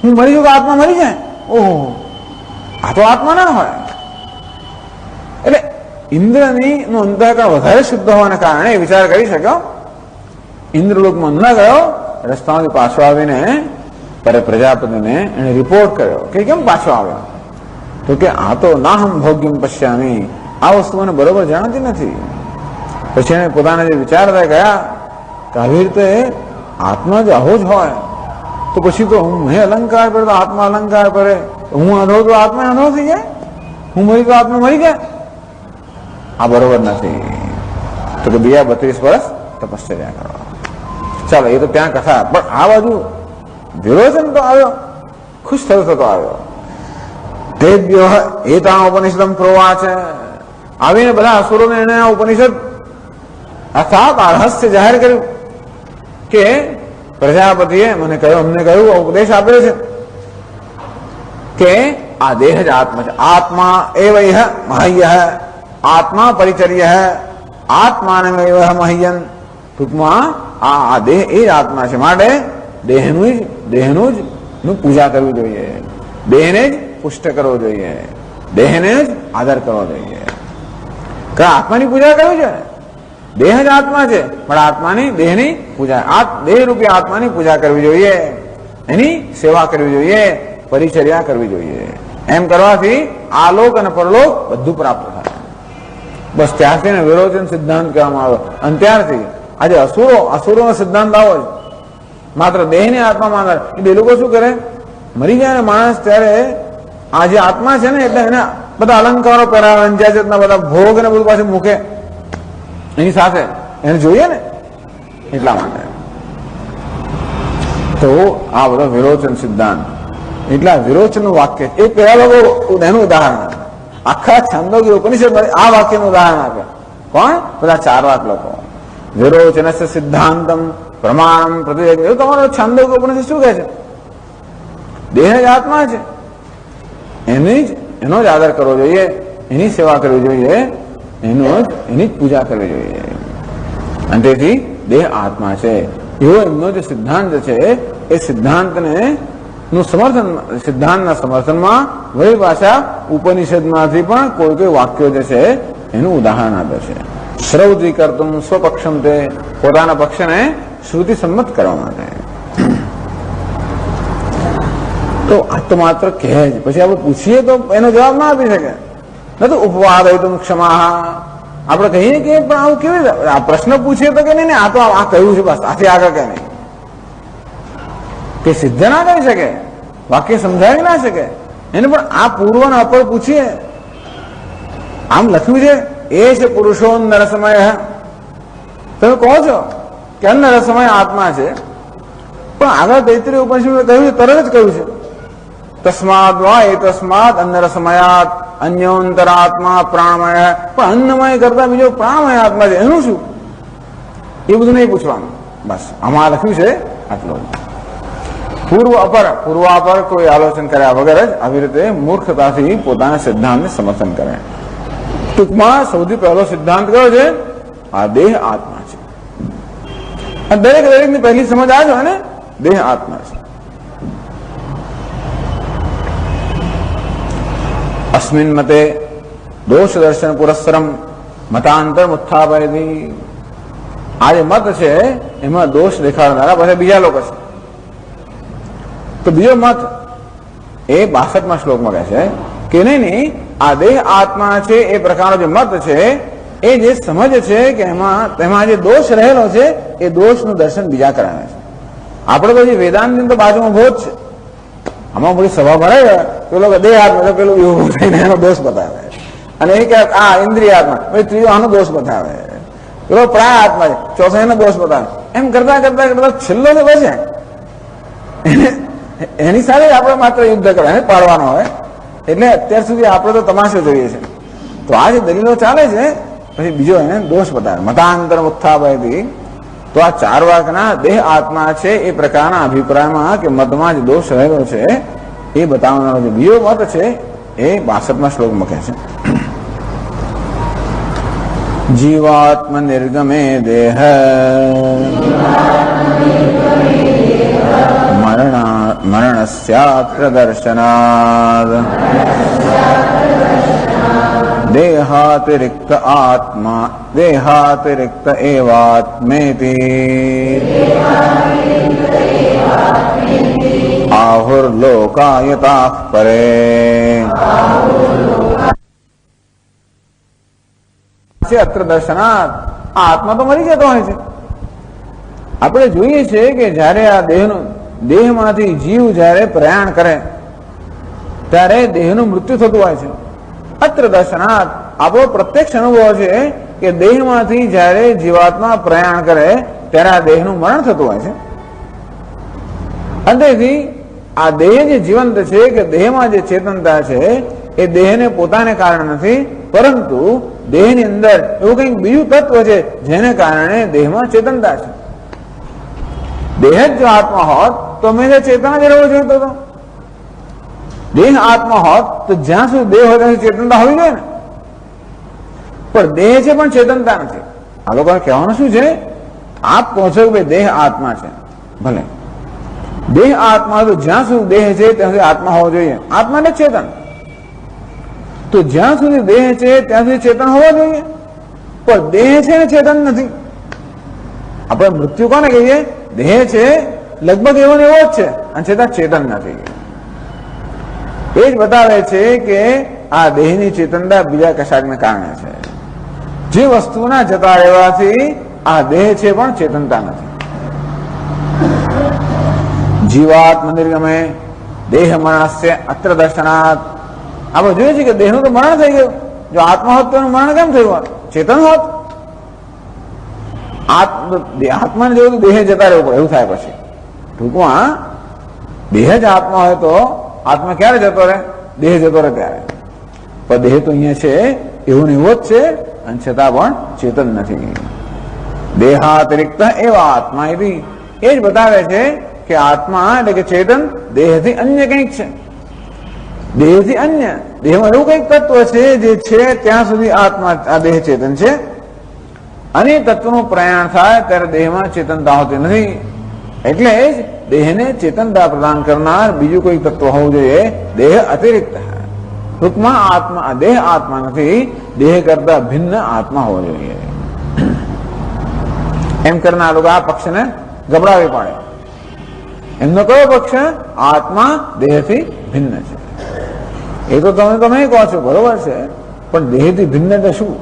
હું મરી છું તો આત્મા મરી જાય. ઓહો, આ તો આત્મા ના હોય. એટલે ઇન્દ્રની નું અંતઃકરણ વધારે શુદ્ધ હોવાને કારણે વિચાર કરી શક્યો. ઇન્દ્રલોકમાં ન ગયો, રસ્તામાંથી પાછો આવીને પ્રજાપતિને એને રિપોર્ટ કર્યો કે કેમ પાછો આવ્યો. તો કે આ તો નાહમ ભોગ્યમ પશ્યામી, આ વસ્તુ મને બરોબર જાણતી નથી. પછી એને પોતાના જે વિચારતા ગયા કે આવી રીતે આત્મા જ આવો જ હોય તો પછી તો મેં અલંકાર પહેરે તો આત્મા અલંકાર પહેરે, હું આંધળો તો આત્મા આંધળો થઈ જાય, હું મરી તો આત્મા મરી જાય. આ બરોબર નથી. તો કે બીજા 32 વર્ષ તપશ્ચર્યા કરો. ચાલો, એ તો ત્યાં કથા. પણ આ બાજુ વિરોચન તો આવ્યો, ખુશ થતો આવ્યો. તેભ્યો એતા ઉપનિષદમ પ્રોવાચ. આવીને બધા અસુરોને એને આ ઉપનિષદ અર્થાત આ રહસ્ય જાહેર કર્યું કે પ્રજાપતિએ મને કહ્યું, અમને કહ્યું, ઉપદેશ આપ્યો છે કે આ દેહ જ આત્મા છે. આત્મા એવ મહ્ય, આત્મા પરિચર્ય, આત્માને મહ્યન. ટૂંકમાં આ દેહ એ જ આત્મા છે, માટે દેહનું જ પૂજા કરવી જોઈએ, દેહને જ પુષ્ટ કરવો જોઈએ, દેહને જ આદર કરવો જોઈએ. આત્માની પૂજા કરવી છે, દેહ જ આત્મા છે, પણ આત્માની દેહની પૂજા, દેહ રૂપી આત્માની પૂજા કરવી જોઈએ, એની સેવા કરવી જોઈએ, પરિચર્યા કરવી જોઈએ. એમ કરવાથી આલોક અને પરલોક બધું પ્રાપ્ત થાય. બસ ત્યારથી ને વિરોચન સિદ્ધાંત કહેવામાં આવ્યો. અને ત્યારથી આજે અસુરોનો સિદ્ધાંત આવો જ, માત્ર દેહને આત્મા માને. એ લોકો શું કરે, મરી જાય ને માણસ ત્યારે આ જે આત્મા છે ને એટલે એને બધા અલંકારો પહેરાવે, અંજાજતના બધા ભોગ ને બધું પાછું મૂકે એની સાથે, એને જોઈએ ને એટલા માટે. તો આ બધો વિરોચન સિદ્ધાંત, એટલા વિરોચનનું વાક્ય એ પેલા લોકો એનું ઉદાહરણ આપે. આખા છંદોગી ઉપનિષદ આ વાક્યનું ઉદાહરણ આપે. કોણ? બધા ચારવાક લોકો. વિરોચનસ્ય સિદ્ધાંતમ પ્રમાણમ પ્રતિજ્ઞ. એવું તમારો છંદોગી ઉપનિષદ શું કહે છે? દેહ જ આત્મા છે, એનો જ આદર કરવો જોઈએ, એની સેવા કરવી જોઈએ, એની જ પૂજા કરવી જોઈએ. અને તેથી દેહ આત્મા છે એવો એમનો જે સિદ્ધાંત છે એ સિદ્ધાંતને નું સમર્થન, સિદ્ધાંતના સમર્થનમાં વળી પાછા ઉપનિષદમાંથી પણ કોઈ વાક્યો જે છે એનું ઉદાહરણ આપે છે. શ્રૌતિ કરતું સ્વપક્ષમ, તે પોતાના પક્ષને શ્રુતિ સંમત કરવા માટે. તો આ તો માત્ર કહે જ, પછી આપણે પૂછીએ તો એનો જવાબ ના આપી શકે. ન તો ઉપવાદ હોય તો ક્ષમા, આપણે કહીએ કે પણ આવું કેવી રીતે, આ પ્રશ્ન પૂછીએ તો કે નહીં, આ તો આ કહ્યું છે બસ, આથી આગળ કે નહીં, કે સિદ્ધ ના કરી શકે, વાક્ય સમજાવી ના શકે એને. પણ આ પૂર્વ ને અપર પૂછીએ, આમ લખ્યું છે એ છે પુરુષો નરસમય. તમે કહો છો કે નરસમય આત્મા છે, પણ આગળ તૈત્રીય ઉપનિષદમાં કહ્યું છે, તરત જ કહ્યું છે તસ્માદ વા એ તસ્માદ અન્નરસમયાત અન્યોંતરાત્મા પ્રાણમય. પણ અન્નમય કરતા બીજો પ્રાણમય આત્મા છે, એનું શું? એ બધું નહીં પૂછવાનું. બસ આમાં લખ્યું છે આટલું. પૂર્વાપર કોઈ આલોચન કર્યા વગર જ આવી રીતે મૂર્ખતાથી પોતાના સિદ્ધાંતને સમર્થન કરે. ટૂંકમાં સૌથી પહેલો સિદ્ધાંત કયો છે? આ દેહ આત્મા છે. દરેકની પહેલી સમજ આ જ હોય ને, દેહ આત્મા છે. અસ્મિન મતે દોષ દર્શન પુરસ્સરમ મતાંતર ઉત્થાપયતિ. આ જે મત છે એમાં દોષ દેખાડનારા પછી બીજા લોકો છે. તો બીજો મત એ 62મા શ્લોકમાં કહે છે કે નહીં, આ દેહ આત્મા છે એ પ્રકારનો જે મત છે એ જે સમજ છે કે તેમાં જે દોષ રહેલો છે એ દોષનું દર્શન બીજા કરાવે છે. આપણે તો જે વેદાંત તો બાજુમાં બહુ જ છે, આમાં બધી સભા ભરાય તો લોકો દેહ આત્મા પેલું એવું થઈને એનો દોષ બતાવે, અને એ કે આ ઇન્દ્રિય આત્મા, ત્રીજો આનો દોષ બતાવે, પેલો પ્રાણ આત્મા છે, ચોથો એનો દોષ બતાવે. એમ કરતા કરતા છેલ્લો તો બસે એની સાથે આપણે માત્ર યુદ્ધ કરવા પાડવાનો હોય. એટલે અત્યાર સુધી આપણે તો તમાશો જોઈએ છે. તો આ જે દલીલો ચાલે છે પછી બીજો એને દોષ બતાવે મતાંતર ઉત્થાપયતિ. તો આ ચાર વાકના દેહ આત્મા છે એ પ્રકારના અભિપ્રાયમાં કે મતમાં જે દોષ રહેલો છે એ બતાવવાનો જે બીજો મત છે એ 62મા શ્લોકમાં કહે છે જીવાત્મ નિર્ગમે દેહ મરણસ્યાત્ર દર્શનાદ દેહાતિરિક્ત આત્મા દેહાતિરિક્ત એવાત્મેતિ આહુર્લોકાયતાઃ પરે. અત્ર દર્શનાદ, આ આત્મા તો મરી જતો હોય છે. આપણે જોઈએ છીએ કે જયારે આ દેહમાંથી જીવ જયારે પ્રયાણ કરે ત્યારે દેહનું મૃત્યુ થતું હોય છે. અત્ર દર્શનાત, આપણો પ્રત્યક્ષ અનુભવ છે કે દેહમાંથી જયારે જીવાત્મા પ્રયાણ કરે ત્યારે આ દેહનું મરણ થતું હોય છે. અને તેથી આ દેહ જે જીવંત છે કે દેહમાં જે ચેતનતા છે એ દેહને પોતાને કારણે નથી, પરંતુ દેહની અંદર એવું કંઈક બીજું તત્વ છે જેને કારણે દેહમાં ચેતનતા છે. દેહ જ જો આત્મા હોત તો મેં ચેતના જ રહેવો જોઈતો હતો. દેહ આત્મા હોત તો જ્યાં સુધી દેહ હોય ત્યાં ચેતનતા હોવી જોઈએ ને. પણ દેહ છે પણ ચેતનતા નથી. આ લોકોને કહેવાનું શું છે? આપ કહો છો કે ભાઈ દેહ આત્મા છે, ભલે દેહ આત્મા, તો જ્યાં સુધી દેહ છે ત્યાં સુધી આત્મા હોવો જોઈએ. આત્મા એટલે ચેતન. તો જ્યાં સુધી દેહ છે ત્યાં સુધી ચેતન હોવો જોઈએ, પણ દેહ છે ને ચેતન નથી. આપણે મૃત્યુ કોને કહીએ? દેહ છે લગભગ એવો ને એવો જ છે અને છતાં ચેતન નથી. એ જ બતાવે છે કે આ દેહની ચેતનતા બીજા કશાકને કારણે છે. જે વસ્તુના જતા રહેવાથી આ દેહ છે પણ ચેતનતા નથી. જીવાત મંદિરગમે દેહ મરણસ્ય અત્ર દર્શનાત. આપણે જોઈએ છીએ કે દેહનું તો મરણ થઈ ગયું. જો આત્મા હોત તો એનું મરણ કેમ થયું હોત? ચેતન હોત. આત્માને જેવું દેહ જતા રહેવું પડે એવું થાય. પછી ટૂંકમાં દેહ જ આત્મા હોય તો આત્મા ક્યારે જતો રહે? દેહ જતો રહે ત્યારે. પણ દેહ તો અહીંયા છે એવું ને એવો જ છે અને છતાં પણ ચેતન નથી. દેહાતિરિક્ત એવા આત્મા એવી. એ જ બતાવે છે કે આત્મા એટલે કે ચેતન દેહથી અન્ય કંઈક છે. દેહથી અન્ય, દેહમાં એવું કંઈક તત્વ છે જે છે ત્યાં સુધી આત્મા આ દેહ ચેતન છે, અને તત્વનું પ્રયાણ થાય ત્યારે દેહમાં ચેતનતા હોતી નથી. એટલે જ દેહને ચેતનતા પ્રદાન કરનાર બીજું કોઈ તત્વ હોવું જોઈએ. દેહ અતિરિક્ત. ટૂંકમાં આત્મા, દેહ આત્મા નથી, દેહ કરતા ભિન્ન આત્મા હોવો જોઈએ. એમ કરનાર લોકો આ પક્ષને ગબડાવી પાડે. એમનો કયો પક્ષ? આત્મા દેહથી ભિન્ન છે. એ તો તમે કહો છો, બરોબર છે, પણ દેહથી ભિન્ન એટલે શું?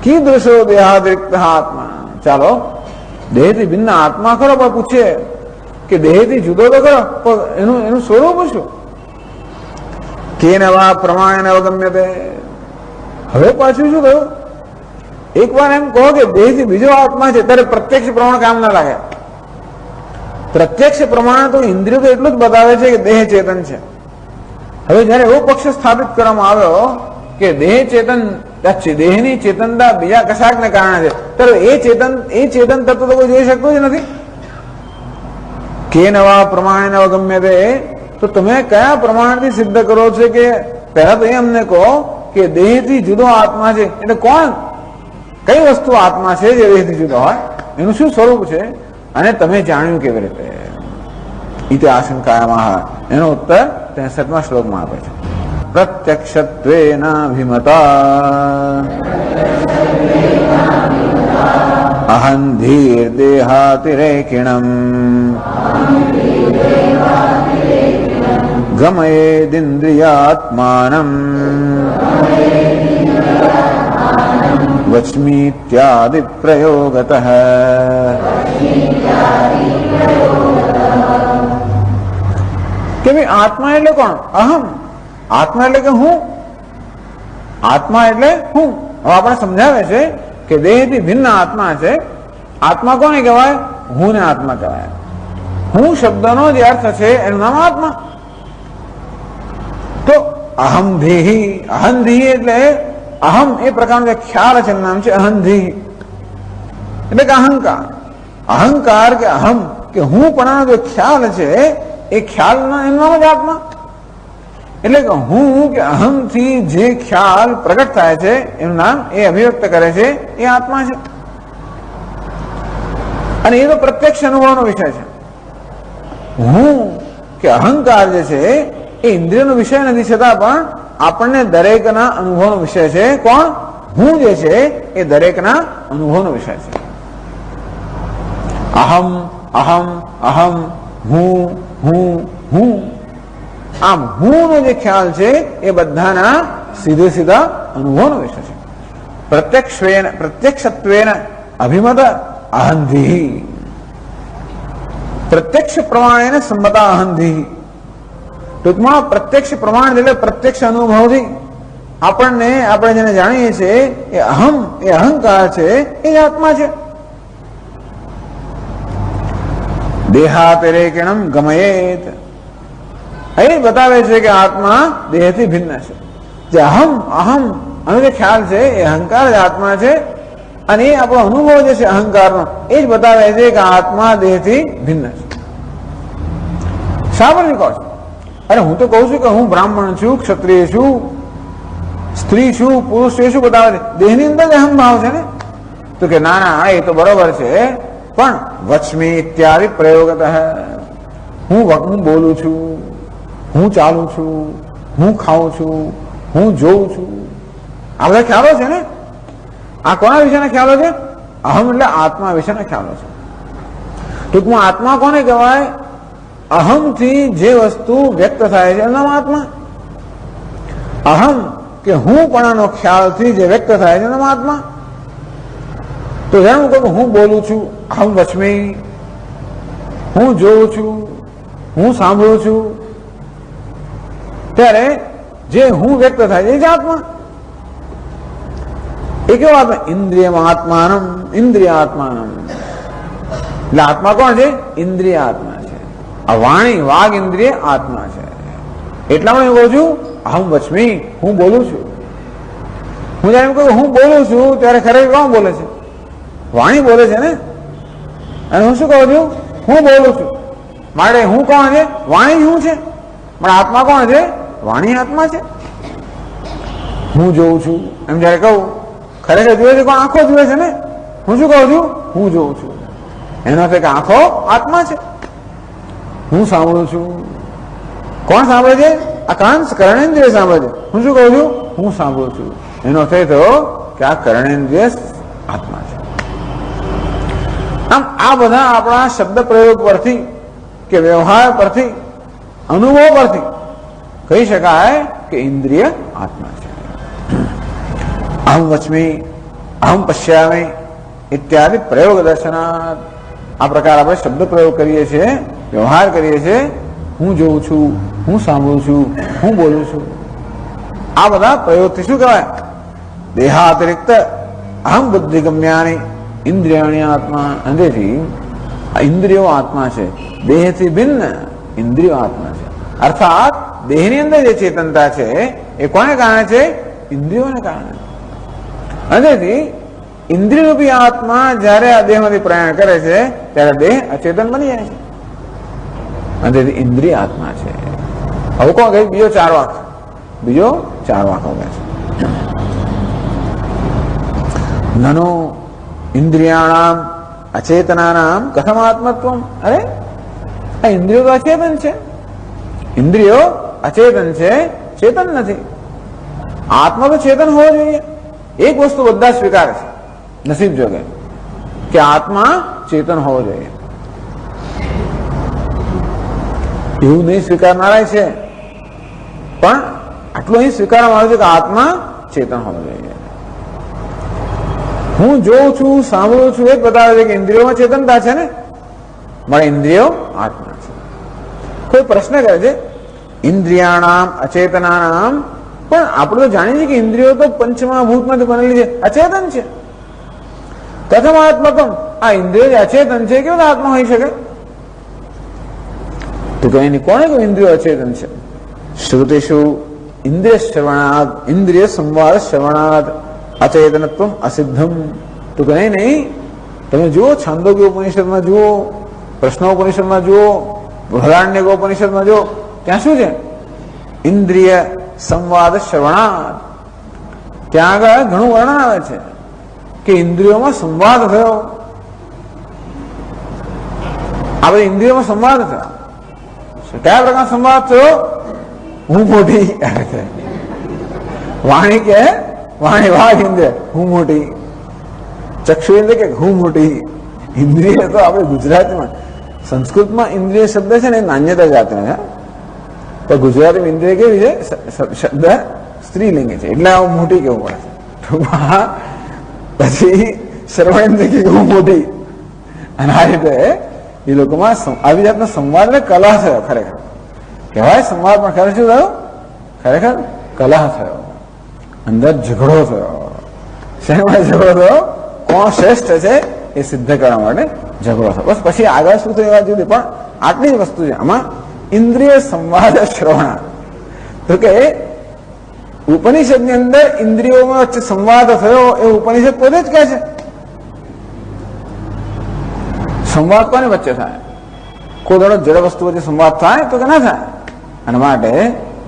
કીદૃશો દેહાતિરિક્ત આત્મા. ચાલો દેહથી ભિન્ન આત્મા ખરો, પણ પૂછે કે દેહથી જુદો તો ખરો, પણ એનું સ્વરૂપ શું? કેન વા પ્રમાણે અવગમ્યતે. હવે પાછું શું કહ્યું? એક વાર એમ કહો કે દેહથી બીજો આત્મા છે, ત્યારે પ્રત્યક્ષ પ્રમાણ કામ ના લાગે. પ્રત્યક્ષ પ્રમાણ તો ઇન્દ્રિય તો એટલું જ બતાવે છે કે દેહ ચેતન છે. હવે જયારે એવો પક્ષ સ્થાપિત કરવામાં આવ્યો કે દેહ ચેતન, દેહની ચેતનતા બીજા કશાકને કારણે છે, ત્યારે એ ચેતન તત્વ તો કોઈ જોઈ શકતું જ નથી. કે નવા પ્રમાણે અવગમ્યતે. તો તમે કયા પ્રમાણથી સિદ્ધ કરો છો? કે પહેલા તો એ અમને કહો કે દેહથી જુદો આત્મા છે એટલે કોણ, કઈ વસ્તુ આત્મા છે જે દેહથી જુદો હોય? એનું શું સ્વરૂપ છે? અને તમે જાણ્યું કેવી રીતે? ઇતિ આશંકાયામાં. એનો ઉત્તર 63મા શ્લોકમાં આપે છે. પ્રત્યક્ષત્વેન અભિમતા અહં ધીર દેહાતિરેકિણમ ગમયેદિન્દ્રિયાત્માનમ વચ્મીત્યાદિ પ્રયોગતઃ. કે ભાઈ આત્મા એટલે કોણ? અહમ. આત્મા એટલે કે હું. આત્મા એટલે હું. હવે આપણે સમજાવે છે કે દેહથી ભિન્ન આત્મા છે. આત્મા કોને કહેવાય? હું ને આત્મા કહેવાય. હું શબ્દનો જે અર્થ છે એનું નામ આત્મા. તો અહમ ધીહી, અહમ ધીહી એટલે અહમ એ પ્રકારનો જે ખ્યાલ છે એનું નામ છે અહમ ધીહી, એટલે કે અહંકાર. અહંકાર કે અહમ કે હું પણ જે ખ્યાલ છે એ ખ્યાલના એનું નામ જ આત્મા. એટલે કે હું કે અહમથી જે ખ્યાલ પ્રગટ થાય છે એનું નામ, એ અભિવ્યક્ત કરે છે, એ આત્મા છે. અને એ તો પ્રત્યક્ષ અનુભવનો વિષય છે. હું કે અહંકાર જે છે એ ઇન્દ્રિયનો વિષય નથી, છતાં પણ આપણને દરેકના અનુભવનો વિષય છે. કોણ? હું જે છે એ દરેકના અનુભવનો વિષય છે. અહમ અહમ અહમ, હું હું હું. આમ હું નો જે ખ્યાલ છે એ બધાના સીધે સીધા અનુભવનો વિષય છે. પ્રત્યક્ષત્વેન અભિમત અહંધિ. પ્રત્યક્ષ પ્રમાણે સંમતા અહંધિ. ટૂંકમાં પ્રત્યક્ષ પ્રમાણ એટલે પ્રત્યક્ષ અનુભવથી આપણે જેને જાણીએ છીએ એ અહમ, એ અહંકાર છે, એ આત્મા છે. દેહાતિરેકિણમ ગમયેત. અહીં બતાવે છે કે આત્મા દેહથી ભિન્ન છે. જે અહમ અહમ આનો જે ખ્યાલ છે એ અહંકાર જ આત્મા છે, અને એ આપણો અનુભવ જે છે અહંકારનો એ જ બતાવે છે કે આત્મા દેહથી ભિન્ન છે. શા પર કહો છો? અરે હું તો કહું છું કે હું બ્રાહ્મણ છું, ક્ષત્રિય છું, સ્ત્રી છું, પુરુષ છું, એ શું બતાવે છે? દેહની અંદર જ અહમ ભાવ છે ને. તો કે ના ના એ તો બરોબર છે, પણ વચમી ઇત્યાદિ પ્રયોગત હું બોલું છું, હું ચાલું છું, હું ખાઉં છું, હું જોઉં છું, આ બધા ખ્યાલો છે ને. આ કોના વિશેના ખ્યાલો છે? અહમ એટલે આત્મા વિશેના ખ્યાલો છે. ટૂંકમાં આત્મા કોને કહેવાય? અહમથી જે વસ્તુ વ્યક્ત થાય છે એનું નામ આત્મા. અહમ કે હું પણાનો ખ્યાલથી જે વ્યક્ત થાય છે એનું નામ આત્મા. તો જાણું કહું હું બોલું છું, અહમ વચમી, હું જોઉં છું, હું સાંભળું છું, ત્યારે જે હું વ્યક્ત થાય છે એ જ આત્મા. એ કેવો આત્મા? ઇન્દ્રિયમાં આત્માનમ ઇન્દ્રિય આત્માનમ. એટલે આત્મા કોણ છે? ઇન્દ્રિય આત્મા છે. આ વાણી વાઘ ઇન્દ્રિય આત્મા છે. એટલામાં હું કહું છું અહમ વચમી, હું બોલું છું. હું જયારે એમ કહું હું બોલું છું ત્યારે ખરેખર કોણ બોલે છે? વાણી બોલે છે ને. અને હું શું કહું છું? હું બોલું છું. માટે હું કોણ છે? વાણી હું છે. પણ આત્મા કોણ છે? વાણી આત્મા છે. હું જોઉં છું એમ જયારે કહું, ખરેખર જુએ છે કોણ? આંખો જુએ છે ને. હું શું કહું છું? હું જોઉં છું. એનો અર્થ કે આંખો આત્મા છે. હું સાંભળું છું, કોણ સાંભળે છે? આ કાન કર્ણેન્દ્રિય સાંભળે છે. હું શું કહું છું? હું સાંભળું છું. એનો અર્થ એ થયો કે આ કર્ણેન્દ્રિય આત્મા છે. આમ આ બધા આપણા શબ્દ પ્રયોગ પરથી કે વ્યવહાર પરથી, અનુભવ પરથી કહી શકાય કે ઇન્દ્રિય આત્મા છે. અહમ વચમી, અહમ પશ્યામી ઇત્યાદિ પ્રયોગ દર્શનાત. આ પ્રકાર આપણે શબ્દ પ્રયોગ કરીએ છીએ, વ્યવહાર કરીએ છીએ. હું જોઉં છું, હું સાંભળું છું, હું બોલું છું. આ બધા પ્રયોગથી શું કહેવાય? દેહાતિરિક્ત અહમ બુદ્ધિગમ્યાની ઇન્દ્રિયાણી આત્મા. અંદરથી આ ઇન્દ્રિયો આત્મા છે, દેહથી ભિન્ન ઇન્દ્રિયો આત્મા છે. અર્થાત દેહની અંદર જે ચેતનતા છે એ કોને કારણે છે? ઇન્દ્રિયોને કારણે. અંદરથી ઇન્દ્રિયરૂપી આત્મા જયારે આ દેહમાંથી પ્રયાણ કરે છે ત્યારે દેહ અચેતન બની જાય છે. અંદરથી ઇન્દ્રિય આત્મા છે. હવે કોણ કહે? બીજો ચાર વાક હવે છે. નનો ઇન્દ્રિયાણામ અચેતનાનામ કથમ આત્મત્વમ. અરે આ ઇન્દ્રિયો તો અચેતન છે. ઇન્દ્રિયો અચેતન છે, ચેતન નથી. આત્મા તો ચેતન હોવો જોઈએ. એક વસ્તુ બધા સ્વીકારે છે નસીબ જોગે કે આત્મા ચેતન હોવો જોઈએ. એવું નહીં સ્વીકારનારા છે, પણ આટલું અહીં સ્વીકારવામાં આવે છે કે આત્મા ચેતન હોવો જોઈએ. હું જોઉં છું, સાંભળું છું એ જ બતાવે છે કે ઇન્દ્રિયોમાં ચેતનતા છે ને. મારા ઇન્દ્રિયો આત્મા છે. કોઈ પ્રશ્ન કરે છે ઇન્દ્રિયાણામ અચેતનાનામ, પણ આપણે તો જાણીએ છીએ કે ઇન્દ્રિયો તો પંચમહાભૂતમાંથી બનેલી છે, અચેતન છે. કથમ આત્મકમ, આ ઇન્દ્રિયો જે અચેતન છે કેવું આત્મા હોઈ શકે? તો કે એની કોણે કહ્યું ઇન્દ્રિયો અચેતન છે? શ્રુતિષુ ઇન્દ્રિય શ્રવણાદ ઇન્દ્રિય સંવાદ શ્રવણાદ અચેતનત્વ અસિદ્ધમ. તો કે નહીં, તમે જુઓ છાંદોગ્ય ઉપનિષદમાં જુઓ, પ્રશ્નોપનિષદમાં જુઓ, બૃહદારણ્યક ઉપનિષદમાં જુઓ, ત્યાં શું છે? ઇન્દ્રિય સંવાદ શ્રવણાદ. ત્યાં આગળ ઘણું વર્ણન આવે છે કે ઇન્દ્રિયોમાં સંવાદ થયો. આ બધી ઇન્દ્રિયોમાં સંવાદ થયો. કયા પ્રકાર સંવાદ થયો? હું મોટી. વાણી કે વાણી વાઘ ઇન્દ્રિય હું મોટી, ચક્ષુ ઇન્દ્રિય કે હું મોટી. ઇન્દ્રિય તો આપણે ગુજરાતીમાં, સંસ્કૃતમાં ઇન્દ્રિય શબ્દ છે ને નાન્યતા જાતનો છે, પણ ગુજરાતીમાં ઇન્દ્રિય કેવી છે? શબ્દ સ્ત્રીલિંગી છે, એટલે આવું મોટી કેવું પડે છે. પછી શ્રવણેન્દ્રિય કે હું મોટી. અને આ રીતે એ લોકોમાં આવી જાતનો સંવાદ ને કલા થયો. ખરેખર કહેવાય સંવાદ, પણ ખરેખર શું થયો? ખરેખર કલા થયો. અંદર ઝઘડો થયો. શેમાં ઝઘડો થયો? કોણ શ્રેષ્ઠ છે એ સિદ્ધ કરવા માટે ઝઘડો થયો. બસ પછી આગળ શું થયું એ વાત જુદી, પણ આટલી જ વસ્તુ છે. આમાં ઇન્દ્રિય સંવાદ શ્રવણ. તો કે ઉપનિષદની અંદર ઇન્દ્રિયોમાં વચ્ચે સંવાદ થયો એ ઉપનિષદ પોતે જ કહે છે. સંવાદ કોની વચ્ચે થાય? કોઈ દોડો જડ વસ્તુ વચ્ચે સંવાદ થાય તો કે ના થાય. અને માટે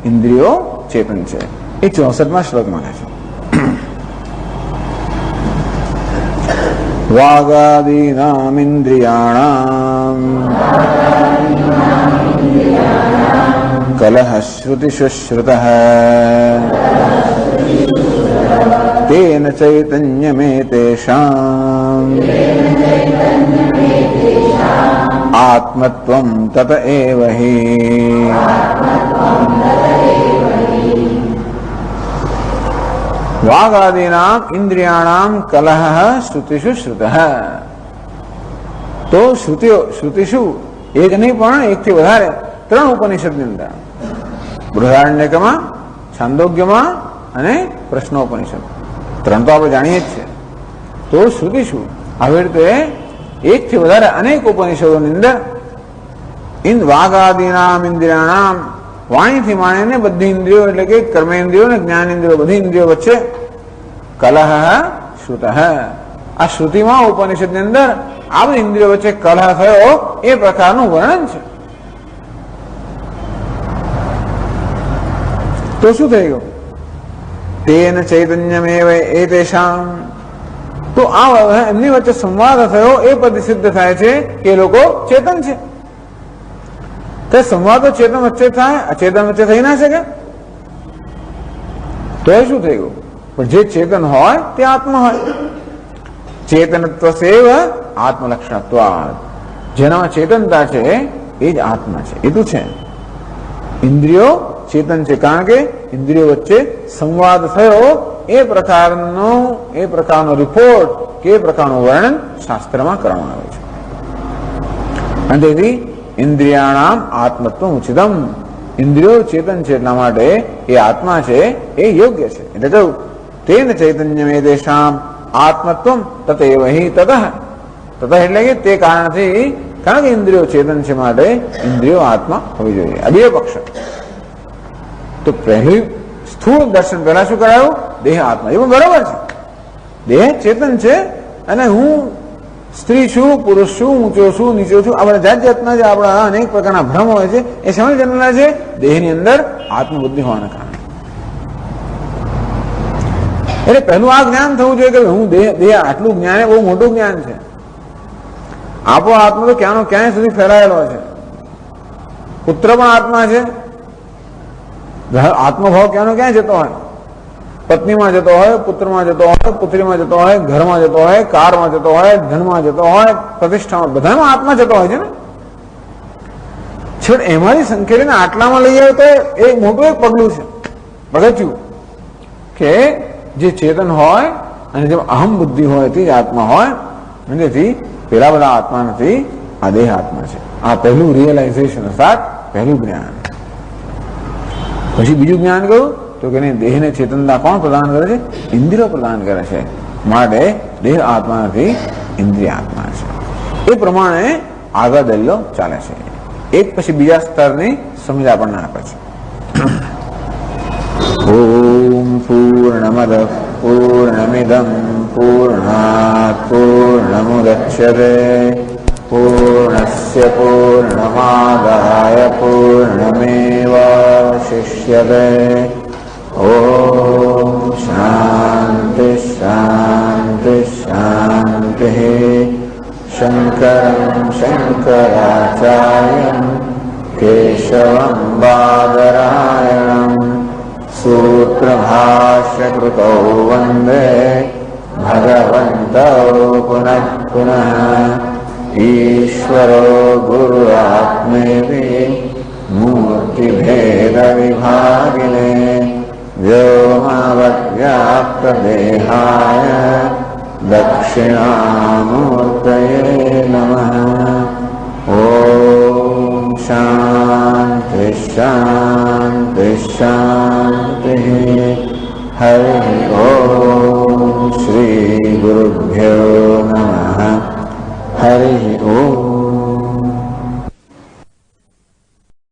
ઇન્દ્રિયો ચેતન છે. એ 64મા શ્લોકમાં કહે છે. વાગાદીનામ ઇન્દ્રિયાણામ કલહ શ્રુતિષુ શ્રુતઃ તેન ચૈતન્યમેતેષાં આત્મત્વં તત એવ હિ. વાગાદીનામ ઇન્દ્રિયાણામ કલહ શ્રુતિષુ શ્રુતઃ. તો શ્રુતિષુ એક નહીં પણ એકથી વધારે 3 ઉપનિષદની અંદર, બૃહદારણ્યકમાં, છાંદોગ્યમાં અને પ્રશ્નોપનિષદ. 3 તો આપણે જાણીએ જ છે. તો શ્રુતિષુ આવી રીતે એકથી વધારે અનેક ઉપનિષદોની અંદર વાગાદીનામ ઇન્દ્રિયાણામ, વાણીથી માંડીને બધી ઇન્દ્રિયો એટલે કે કર્મેન્દ્રિયો અને જ્ઞાનેન્દ્રિયો બધી ઇન્દ્રિયો વચ્ચે કલહ શ્રુતઃ. આ શ્રુતિમાં ઉપનિષદની અંદર આ બધી ઇન્દ્રિયો વચ્ચે કલહ થયો એ પ્રકારનું વર્ણન છે. તો શું થઈ ગયું? તેન ચૈતન્યમેવ એતેષાં. તો આ એમની વચ્ચે સંવાદ થયો એ પદ સિદ્ધ થાય છે કે એ લોકો ચેતન છે. તે સંવાદો ચેતન વચ્ચે થાય, અચેતન વચ્ચે થઈ ના શકે. તો એ શું થઈ ગયું? પણ જે ચેતન હોય તે આત્મા હોય. ચેતનત્વ સેવ આત્મલક્ષણત્વાદ. જેનામાં ચેતનતા છે એ જ આત્મા છે. એ તો છે. ઇન્દ્રિયો ચેતન છે કારણ કે ઇન્દ્રિયો વચ્ચે સંવાદ થયો એ પ્રકારનો રિપોર્ટ કે એ પ્રકારનું વર્ણન શાસ્ત્રમાં કરવામાં આવે છે. અને તેથી ઇન્દ્રિયાણામ આત્મત્વ ઉચિતમ. ઇન્દ્રિયો ચેતન છે એટલા માટે એ આત્મા છે એ યોગ્ય છે. એટલે કહ્યું તેન ચૈતન્યમેતેષાં આત્મત્વમ તતેવ હિ તતઃ. તતઃ એટલે કે તે કારણથી, કારણ કે ઇન્દ્રિયો ચેતન છે માટે ઇન્દ્રિયો આત્મા હોવી જોઈએ. આ બે પક્ષ. તો પહેલું સ્થૂળ દર્શન પહેલા શું કરાયું? દેહ આત્મા. એ પણ બરાબર છે. દેહ ચેતન છે અને હું સ્ત્રી છું, પુરુષ છું, ઊંચો છું, નીચો છું, આપણે જાત જાતના જે આપણા અનેક પ્રકારના ભ્રમ હોય છે એ સમય જન્મેલા છે દેહની અંદર આત્મબુદ્ધિ હોવાના કારણે. એટલે પહેલું આ જ્ઞાન થવું જોઈએ કે હું દેહ આટલું જ્ઞાન એ બહુ મોટું જ્ઞાન છે. આપણો આત્મા તો ક્યાંનો ક્યાંય સુધી ફેલાયેલો છે. પુત્ર પણ આત્મા છે. આત્મભાવ ક્યાંનો ક્યાં જતો હોય? પત્નીમાં જતો હોય, પુત્રમાં જતો હોય, પુત્રીમાં જતો હોય, ઘરમાં જતો હોય, કારમાં જતો હોય, ધનમાં જતો હોય, પ્રતિષ્ઠામાં, બધામાં આત્મા જતો હોય છે ને. છેવટે એમાંથી સંકેલીને આટલામાં લઈ આવે તો એ મોટું એક પગલું છે, પગથિયું, કે જે ચેતન હોય અને જેમ અહમ બુદ્ધિ હોય તે જ આત્મા હોય. અને તેથી પેલા બધા આત્મા નથી, આ દેહ આત્મા છે. આ પહેલું રિયલાઇઝેશન અર્થાત પહેલું જ્ઞાન. પછી બીજું જ્ઞાન કયું? તો કે દેહને ચેતનતા કોણ પ્રદાન કરે છે? ઇન્દ્રિયો પ્રદાન કરે છે. માટે દેહ આત્મા નથી, ઇન્દ્રિય આત્મા છે. એ પ્રમાણે આગળ દલીલો ચાલે છે. એક પછી બીજા સ્તરની સમજ આપણને આપે છે. ઓમ પૂર્ણમદ પૂર્ણમિદમ પૂર્ણાત પૂર્ણમુદચ્યતે પૂર્ણસ્ય પૂર્ણમાદાય પૂર્ણમેવાવશિષ્યતે. ઓમ શાંતિ શાંતિ શાંતિ. શંકરં શંકરાચાર્યં કેશવં બાદરાયણં સૂત્રભાષ્યકૃતૌ વંદે ભગવन्तौ પુનઃ પુનઃ. ઈશ્વરો ગુરુરાત્મેતિ મૂર્તિભેદવિભાગિને વ્યોમવદ્વ્યાપ્તદેહાય દક્ષિણામૂર્તયે નમઃ. ઓમ શાંતિ શાંતિ શાંતિ. હરિ